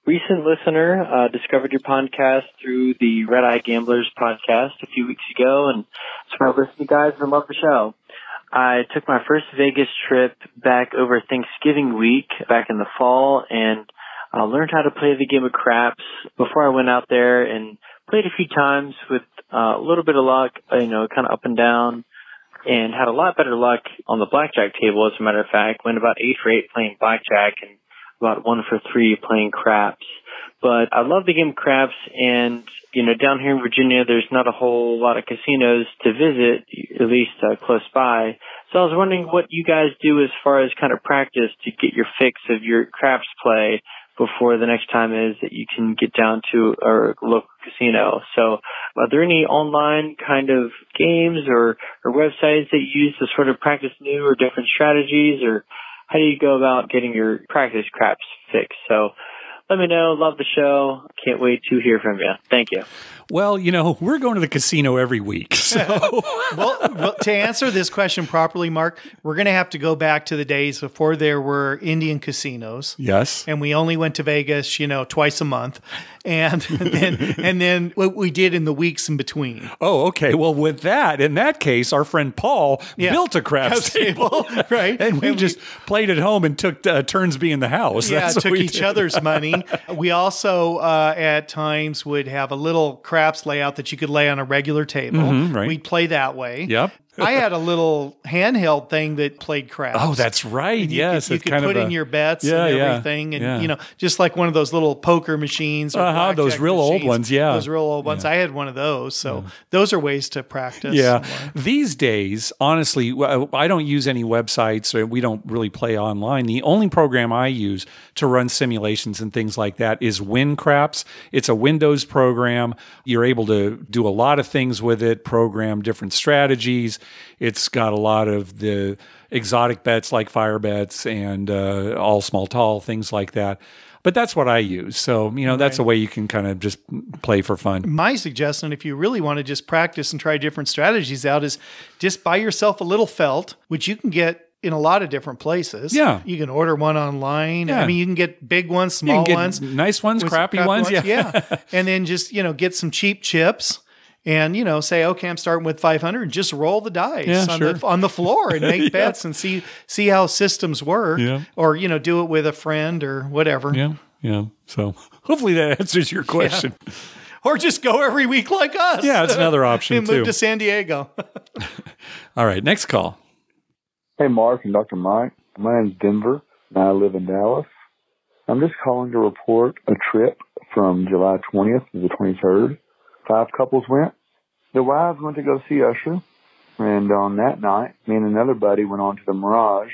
Recent listener, discovered your podcast through the Red Eye Gamblers podcast a few weeks ago, and started listening to you guys and love the show. I took my first Vegas trip back over Thanksgiving week back in the fall, and learned how to play the game of craps before I went out there and played a few times with a little bit of luck, kind of up and down, and had a lot better luck on the blackjack table, as a matter of fact. Went about 8 for 8 playing blackjack and about 1 for 3 playing craps. but I love the game craps, and down here in Virginia, there's not a whole lot of casinos to visit, at least close by. So I was wondering what you guys do as far as kind of practice to get your fix of your craps play before the next time is that you can get down to our local casino. So are there any online kind of games or websites that you use to sort of practice new or different strategies, or how do you go about getting your practice craps fixed? So let me know. Love the show. Can't wait to hear from you. Thank you. Well, we're going to the casino every week. So, well, to answer this question properly, Mark, we're going to have to go back to the days before there were Indian casinos. Yes. And we only went to Vegas, twice a month. And then what we did in the weeks in between. Oh, okay. Well, in that case, our friend Paul built a craps table. Right. And we just played at home and took turns being the house. Yeah, That's took each other's money. We also, at times, would have a little craps layout that you could lay on a regular table. Right. We'd play that way. Yep. I had a little handheld thing that played craps. Oh, that's right. Yes. You could put in your bets and everything. And, just like one of those little poker machines. Or those real machines, old ones. Yeah. Those real old ones. I had one of those. So those are ways to practice. Yeah. These days, honestly, I don't use any websites. Or we don't really play online. The only program I use to run simulations and things like that is WinCraps. It's a Windows program. You're able to do a lot of things with it, program different strategies. It's got a lot of the exotic bets like fire bets and all small tall, things like that. But that's what I use. So, that's a way you can kind of just play for fun. My suggestion, if you really want to just practice and try different strategies out, is just buy yourself a little felt, which you can get in a lot of different places. Yeah. You can order one online. Yeah. I mean, you can get big ones, small ones. Nice ones, crappy ones. Yeah. And then just, get some cheap chips. And, say, okay, I'm starting with 500 and just roll the dice on the floor and make bets and see how systems work or, do it with a friend or whatever. Yeah. So hopefully that answers your question. Yeah. Or just go every week like us. Yeah, it's another option and too. Move to San Diego. All right, next call. Hey, Mark and Dr. Mike. My name's Denver, and I live in Dallas. I'm just calling to report a trip from July 20th to the 23rd. 5 couples went. The wives went to go see Usher, and on that night, me and another buddy went on to the Mirage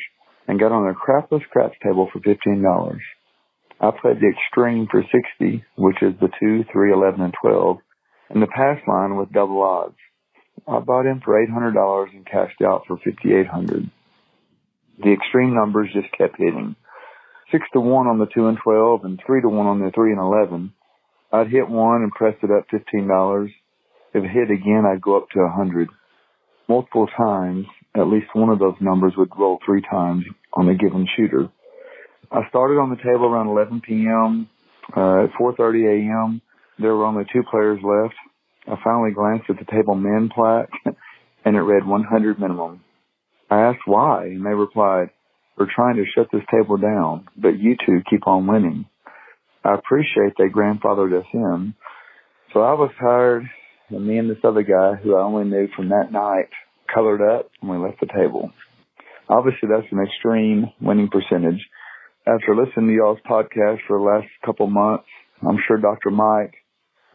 and got on a crapless craps table for $15. I played the Extreme for 60, which is the 2, 3, 11, and 12, and the pass line with double odds. I bought in for $800 and cashed out for $5,800. The Extreme numbers just kept hitting. 6-1 on the 2 and 12, and 3-1 on the 3 and 11. I'd hit one and pressed it up $15. If it hit again, I'd go up to 100. Multiple times, at least one of those numbers would roll 3 times on a given shooter. I started on the table around 11 p.m. At 4:30 a.m., there were only 2 players left. I finally glanced at the table min plaque, and it read 100 minimum. I asked why, and they replied, "We're trying to shut this table down, but you two keep on winning." I appreciate they grandfathered us in. So I was tired, and me and this other guy, who I only knew from that night, colored up, and we left the table. Obviously, that's an extreme winning percentage. After listening to y'all's podcast for the last couple months, I'm sure Dr. Mike,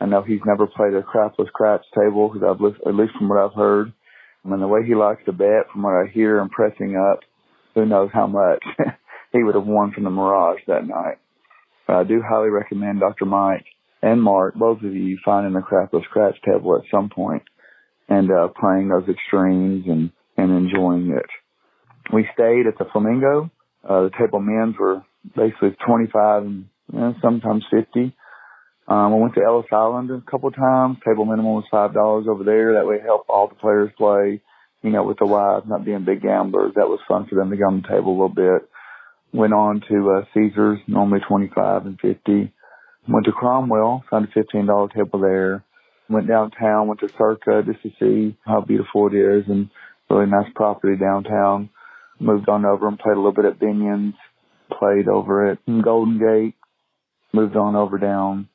I know he's never played a crapless craps table, because at least from what I've heard, and the way he likes to bet, from what I hear and pressing up, who knows how much he would have won from the Mirage that night. But I do highly recommend Dr. Mike and Mark, both of you, finding the crapless craps table at some point and playing those extremes and enjoying it. We stayed at the Flamingo. The table mins were basically 25 and sometimes 50. We went to Ellis Island a couple of times. Table minimum was $5 over there. That way help all the players play, with the wives not being big gamblers. That was fun for them to get on the table a little bit. Went on to Caesars, normally 25 and 50. Went to Cromwell, found a $15 table there. Went downtown, went to Circa just to see how beautiful it is and really nice property downtown. Moved on over and played a little bit at Binion's. Played over at Golden Gate. Moved on over down.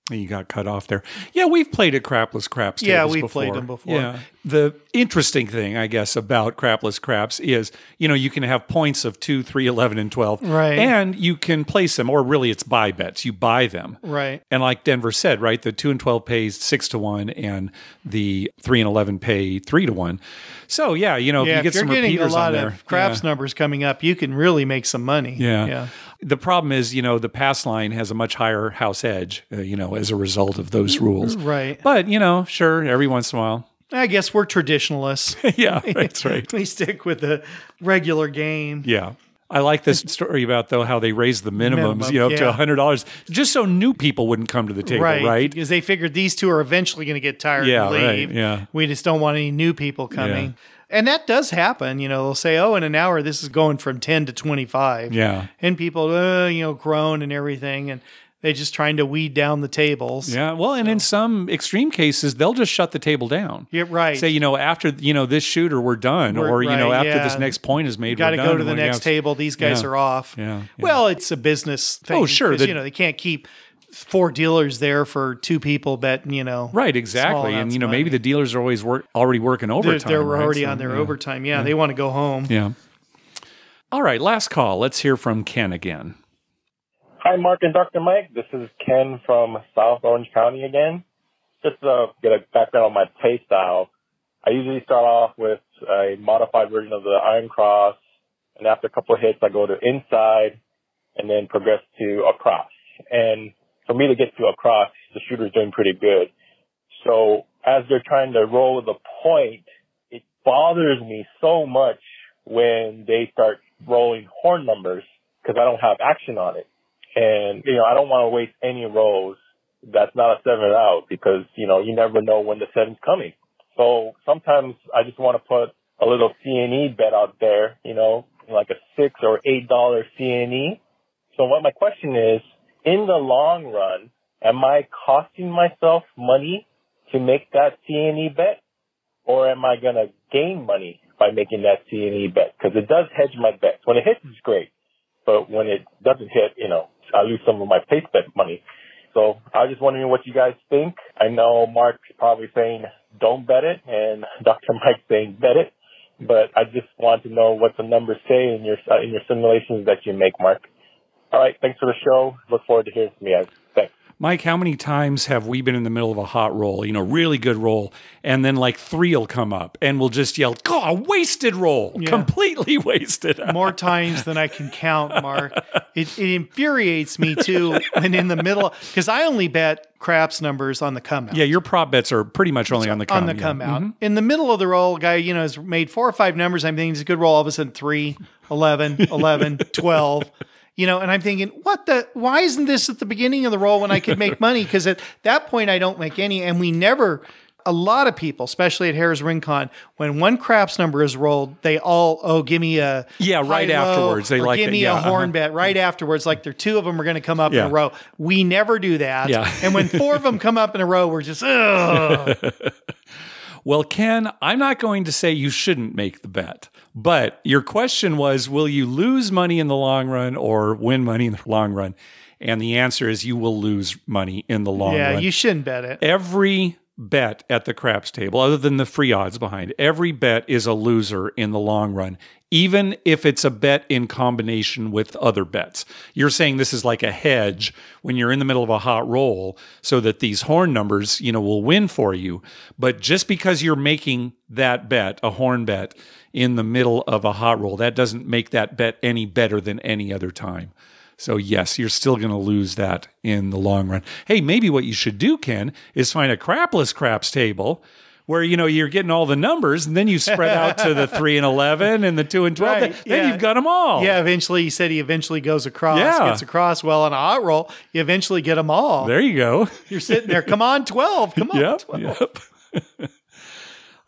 You got cut off there. Yeah, we've played at crapless craps tables we've before. played them before. Yeah. The interesting thing, I guess, about crapless craps is, you can have points of 2, 3, 11, and 12. Right. And you can place them, or really it's buy bets. You buy them. Right. And like Denver said, right, the 2 and 12 pays 6-1 and the 3 and 11 pay 3-1. So, if you get some repeaters on there. If you're getting a lot of craps numbers coming up, you can really make some money. Yeah. The problem is, the pass line has a much higher house edge, as a result of those rules. Right. But, sure, every once in a while. I guess we're traditionalists. Yeah, that's right. We stick with the regular game. Yeah. I like this story about, though, how they raised the minimums, up to $100, just so new people wouldn't come to the table, right? Because they figured these two are eventually going to get tired and leave. Right, yeah. We just don't want any new people coming. Yeah. And that does happen. They'll say, in an hour, this is going from 10 to 25. Yeah. And people, groan and everything. And they're just trying to weed down the tables. Yeah. Well, and in some extreme cases, they'll just shut the table down. Yeah, right. Say, after, this shooter, we're done. After this next point is made, got to go to the next table. These guys are off. Yeah. Well, it's a business thing. Oh, sure. They can't keep 4 dealers there for 2 people betting, Right, exactly. And, maybe the dealers are already working overtime. They're already on their overtime. Yeah, they want to go home. Yeah. All right, last call. Let's hear from Ken again. Hi, Mark and Dr. Mike. This is Ken from South Orange County again. Just to get a background on my play style, I usually start off with a modified version of the Iron Cross, and after a couple of hits, I go to inside and then progress to across. And for me to get to across, the shooter's doing pretty good. So as they're trying to roll the point, it bothers me so much when they start rolling horn numbers because I don't have action on it. And, I don't want to waste any rolls that's not a 7 out because, you never know when the 7's coming. So sometimes I just want to put a little C&E bet out there, like a $6 or $8 C&E. So what my question is, in the long run, am I costing myself money to make that C&E bet? Or am I going to gain money by making that C&E bet? Because it does hedge my bets. When it hits, it's great. But when it doesn't hit, I lose some of my place bet money. So I was just wondering what you guys think. I know Mark's probably saying don't bet it, and Dr. Mike's saying bet it. But I just want to know what the numbers say in your simulations that you make, Mark. All right, thanks for the show. Look forward to hearing from you guys. Thanks. Mike, how many times have we been in the middle of a hot roll, really good roll, and then like 3 will come up and we'll just yell, a wasted roll, completely wasted. More times than I can count, Mark. It infuriates me too when in the middle, because I only bet craps numbers on the come out. Yeah, your prop bets are pretty much only on the come out. Mm-hmm. In the middle of the roll, guy, has made 4 or 5 numbers. I'm thinking it's a good roll. All of a sudden 3, 11, 11, 12. And I'm thinking, why isn't this at the beginning of the roll when I could make money? Because at that point, I don't make any. And a lot of people, especially at Harris Rincon, when one craps number is rolled, they all, give me a right afterwards. They give me a horn bet right afterwards. Like 2 of them are going to come up in a row. We never do that. Yeah. And when 4 of them come up in a row, we're just, ugh. Well, Ken, I'm not going to say you shouldn't make the bet, but your question was, will you lose money in the long run or win money in the long run? And the answer is you will lose money in the long run. Yeah, you shouldn't bet it. Every bet at the craps table, other than the free odds behind, every bet is a loser in the long run, even if it's a bet in combination with other bets. You're saying this is like a hedge when you're in the middle of a hot roll so that these horn numbers, will win for you. But just because you're making that bet, a horn bet, in the middle of a hot roll, that doesn't make that bet any better than any other time. So yes, you're still going to lose that in the long run. Hey, maybe what you should do, Ken, is find a crapless craps table where, you're getting all the numbers and then you spread out to the 3 and 11 and the 2 and 12. Right. Then you've got them all. Yeah, eventually he said he eventually goes across, gets across. Well, on a hot roll, you eventually get them all. There you go. You're sitting there, come on, 12, come on, 12. Yep.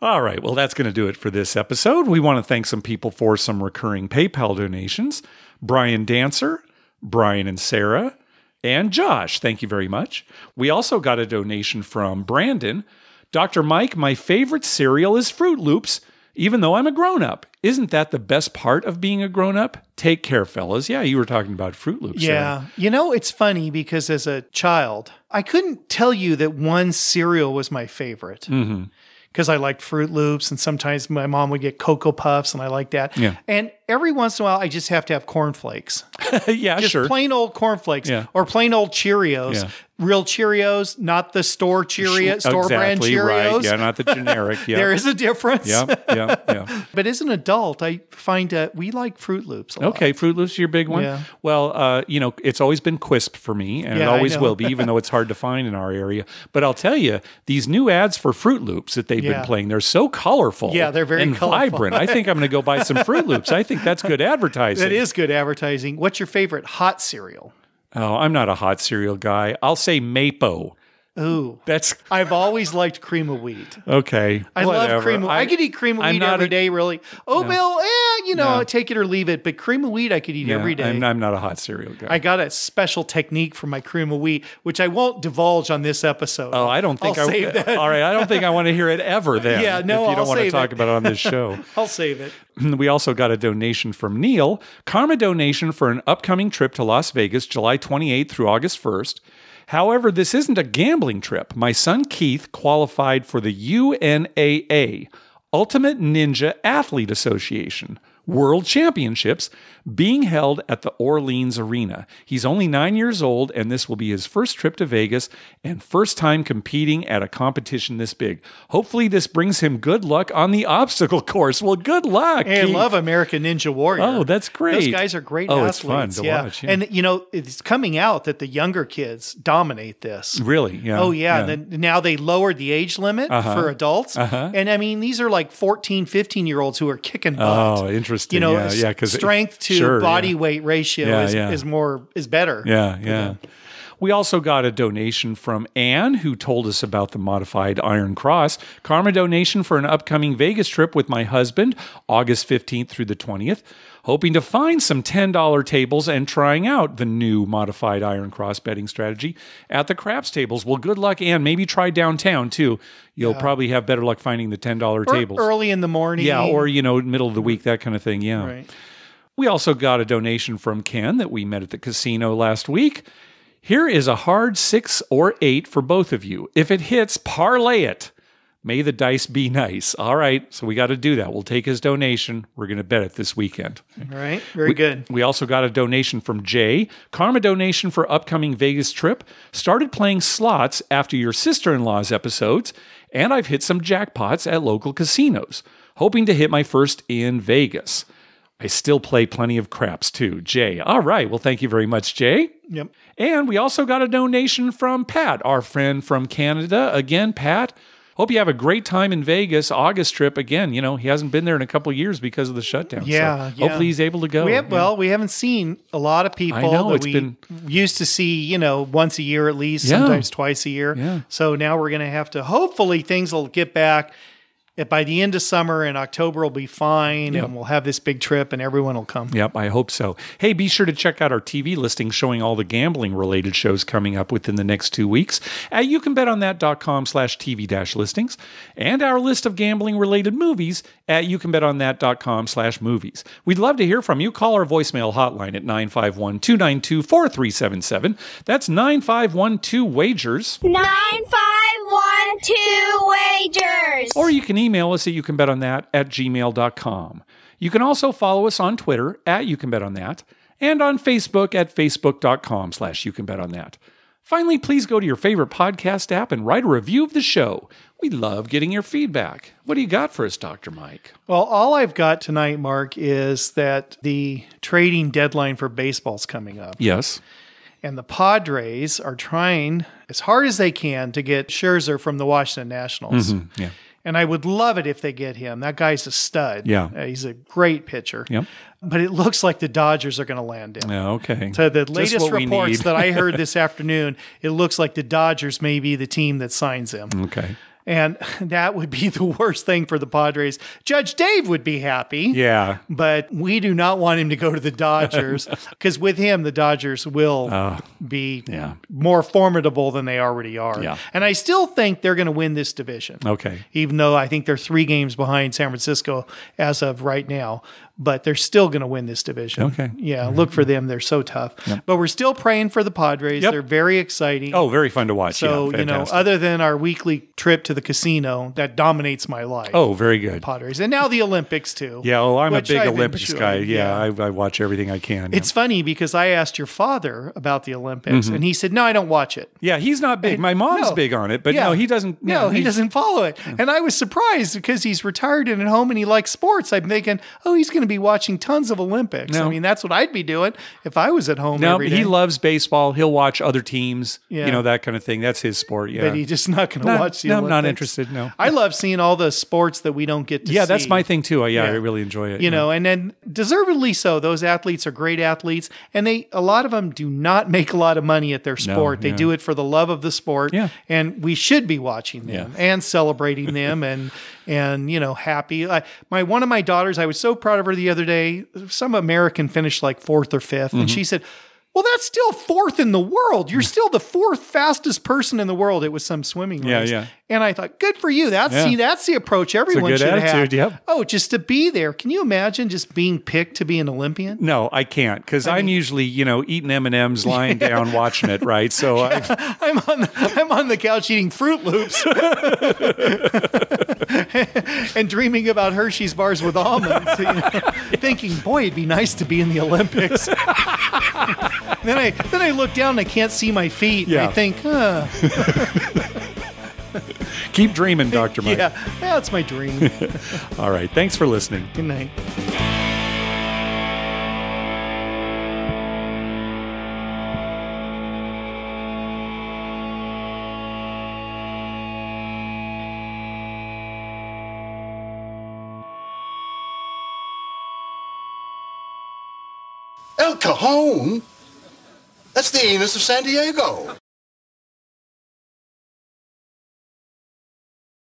All right, well, that's going to do it for this episode. We want to thank some people for some recurring PayPal donations. Brian Dancer, Brian and Sarah, and Josh. Thank you very much. We also got a donation from Brandon. Dr. Mike, my favorite cereal is Fruit Loops, even though I'm a grown-up. Isn't that the best part of being a grown-up? Take care, fellas. Yeah, you were talking about Fruit Loops. Yeah. Sarah. It's funny because as a child, I couldn't tell you that one cereal was my favorite. Mm-hmm. Because I liked Fruit Loops, and sometimes my mom would get Cocoa Puffs, and I like that. Yeah. And every once in a while, I just have to have cornflakes. Yeah, just sure. plain old cornflakes or plain old Cheerios. Yeah. Real Cheerios, not the store brand Cheerios. Right. Yeah, not the generic. Yeah. There is a difference. Yeah. But as an adult, I find we like Fruit Loops a lot. Okay, Fruit Loops, your big one? Yeah. Well, it's always been Quisp for me, and it always will be, even though it's hard to find in our area. But I'll tell you, these new ads for Fruit Loops that they've been playing, they're so colorful. Yeah, they're very and colorful. vibrant. I think I'm going to go buy some Fruit Loops. I think that's good advertising. That is good advertising. What's your favorite hot cereal? Oh, I'm not a hot cereal guy. I'll say Mapo. Ooh. That's I've always liked cream of wheat. Okay. I love cream of wheat. I could eat cream of wheat every day, really. Oatmeal, take it or leave it. But cream of wheat I could eat every day. I'm not a hot cereal guy. I got a special technique for my cream of wheat, which I won't divulge on this episode. Oh, I don't think I'll save that. All right. I don't think I want to hear it ever then. Yeah, no, if you don't I'll want to save talk it. about it on this show. I'll save it. We also got a donation from Neil. Karma donation for an upcoming trip to Las Vegas, July 28th through August 1st. However, this isn't a gambling trip. My son Keith qualified for the UNAA, Ultimate Ninja Athlete Association, World Championships being held at the Orleans Arena. He's only 9 years old, and this will be his first trip to Vegas and first time competing at a competition this big. Hopefully, this brings him good luck on the obstacle course. Well, good luck. And I Keith. love American Ninja Warrior. Oh, that's great. Those guys are great athletes. It's fun to watch. Yeah. And, it's coming out that the younger kids dominate this. Really? Yeah. Oh, yeah. Then now they lowered the age limit for adults. And, I mean, these are like 14, 15-year-olds who are kicking butt. Oh, interesting. Because strength to body weight ratio is better. Yeah. We also got a donation from Anne, who told us about the modified Iron Cross. Karma donation for an upcoming Vegas trip with my husband, August 15th through the 20th. Hoping to find some $10 tables and trying out the new modified Iron Cross betting strategy at the craps tables. Well, good luck, Anne. Maybe try downtown, too. You'll probably have better luck finding the $10 tables. Early in the morning. Yeah, or, middle of the week, that kind of thing, yeah. Right. We also got a donation from Ken that we met at the casino last week. Here is a hard 6 or 8 for both of you. If it hits, parlay it. May the dice be nice. All right, so we got to do that. We'll take his donation. We're going to bet it this weekend. All right, very good. We also got a donation from Jay. Karma donation for upcoming Vegas trip. Started playing slots after your sister-in-law's episodes, and I've hit some jackpots at local casinos. Hoping to hit my first in Vegas. I still play plenty of craps too. Jay. All right. Well, thank you very much, Jay. Yep. And we also got a donation from Pat, our friend from Canada. Again, Pat, hope you have a great time in Vegas. August trip. Again, he hasn't been there in a couple of years because of the shutdown. Yeah. So hopefully he's able to go. We haven't seen a lot of people that we used to see, once a year at least, sometimes twice a year. Yeah. So now we're going to have to, hopefully things will get back. By the end of summer and October will be fine, and we'll have this big trip, and everyone will come. Yep, I hope so. Hey, be sure to check out our TV listing showing all the gambling-related shows coming up within the next 2 weeks at youcanbetonthat.com/TV-listings, and our list of gambling-related movies at youcanbetonthat.com/movies. We'd love to hear from you. Call our voicemail hotline at 951-292-4377. That's 9512-WAGERS. 9512-WAGERS. Or you can email us at youcanbetonThat@gmail.com. You can also follow us on Twitter at YouCanBetOnThat and on Facebook at facebook.com/YouCanBetOnThat. Finally, please go to your favorite podcast app and write a review of the show. We love getting your feedback. What do you got for us, Dr. Mike? Well, all I've got tonight, Mark, is that the trading deadline for baseball's coming up. Yes. And the Padres are trying as hard as they can to get Scherzer from the Washington Nationals. Mm-hmm. Yeah. And I would love it if they get him. That guy's a stud. Yeah. He's a great pitcher. Yep. But it looks like the Dodgers are going to land him. Yeah, okay. So the latest reports that I heard this afternoon, it looks like the Dodgers may be the team that signs him. Okay. And that would be the worst thing for the Padres. Judge Dave would be happy. Yeah. But we do not want him to go to the Dodgers because with him, the Dodgers will be more formidable than they already are. Yeah. And I still think they're going to win this division. Okay. Even though I think they're 3 games behind San Francisco as of right now. but they're still going to win this division. Okay. Yeah, look for them. They're so tough. Yep. But we're still praying for the Padres. Yep. They're very exciting. Oh, very fun to watch. So, yeah, you know, other than our weekly trip to the casino, that dominates my life. Oh, very good. Padres. And now the Olympics, too. Yeah, well, I'm a which big I've Olympics enjoyed. guy. Yeah, I watch everything I can. It's funny because I asked your father about the Olympics, and he said, no, I don't watch it. Yeah, he's not big. My mom's big on it, but no, he doesn't. No, he doesn't follow it. And I was surprised because he's retired and at home and he likes sports. I'm thinking, oh, he's going to be watching tons of Olympics. No. I mean, that's what I'd be doing if I was at home No, every day. he loves baseball. He'll watch other teams, Yeah. you know, that kind of thing. That's his sport, yeah. But he's just not going to watch the No, Olympics. I'm not interested, no. I love seeing all the sports that we don't get to see. Yeah, that's my thing too. I really enjoy it. You know, and then deservedly so. Those athletes are great athletes, and a lot of them do not make a lot of money at their sport. They do it for the love of the sport, and we should be watching them and celebrating them and you know, happy. One of my daughters, I was so proud of her the other day. Some American finished like 4th or 5th, and she said, well, that's still 4th in the world. You're still the 4th fastest person in the world. It was some swimming race. Yeah. And I thought, good for you. That's the approach everyone it's a good should attitude, have. Yep. Oh, just to be there. Can you imagine just being picked to be an Olympian? No, I can't because I'm usually, you know, eating M&Ms, lying down, watching it, right? So I'm on the couch eating Fruit Loops and dreaming about Hershey's bars with almonds, you know, thinking, boy, it'd be nice to be in the Olympics. Then I look down and I can't see my feet. Yeah. And I think, keep dreaming, Dr. Mike. Yeah, that's my dream. All right. Thanks for listening. Good night. El Cajon? That's the Enos of San Diego.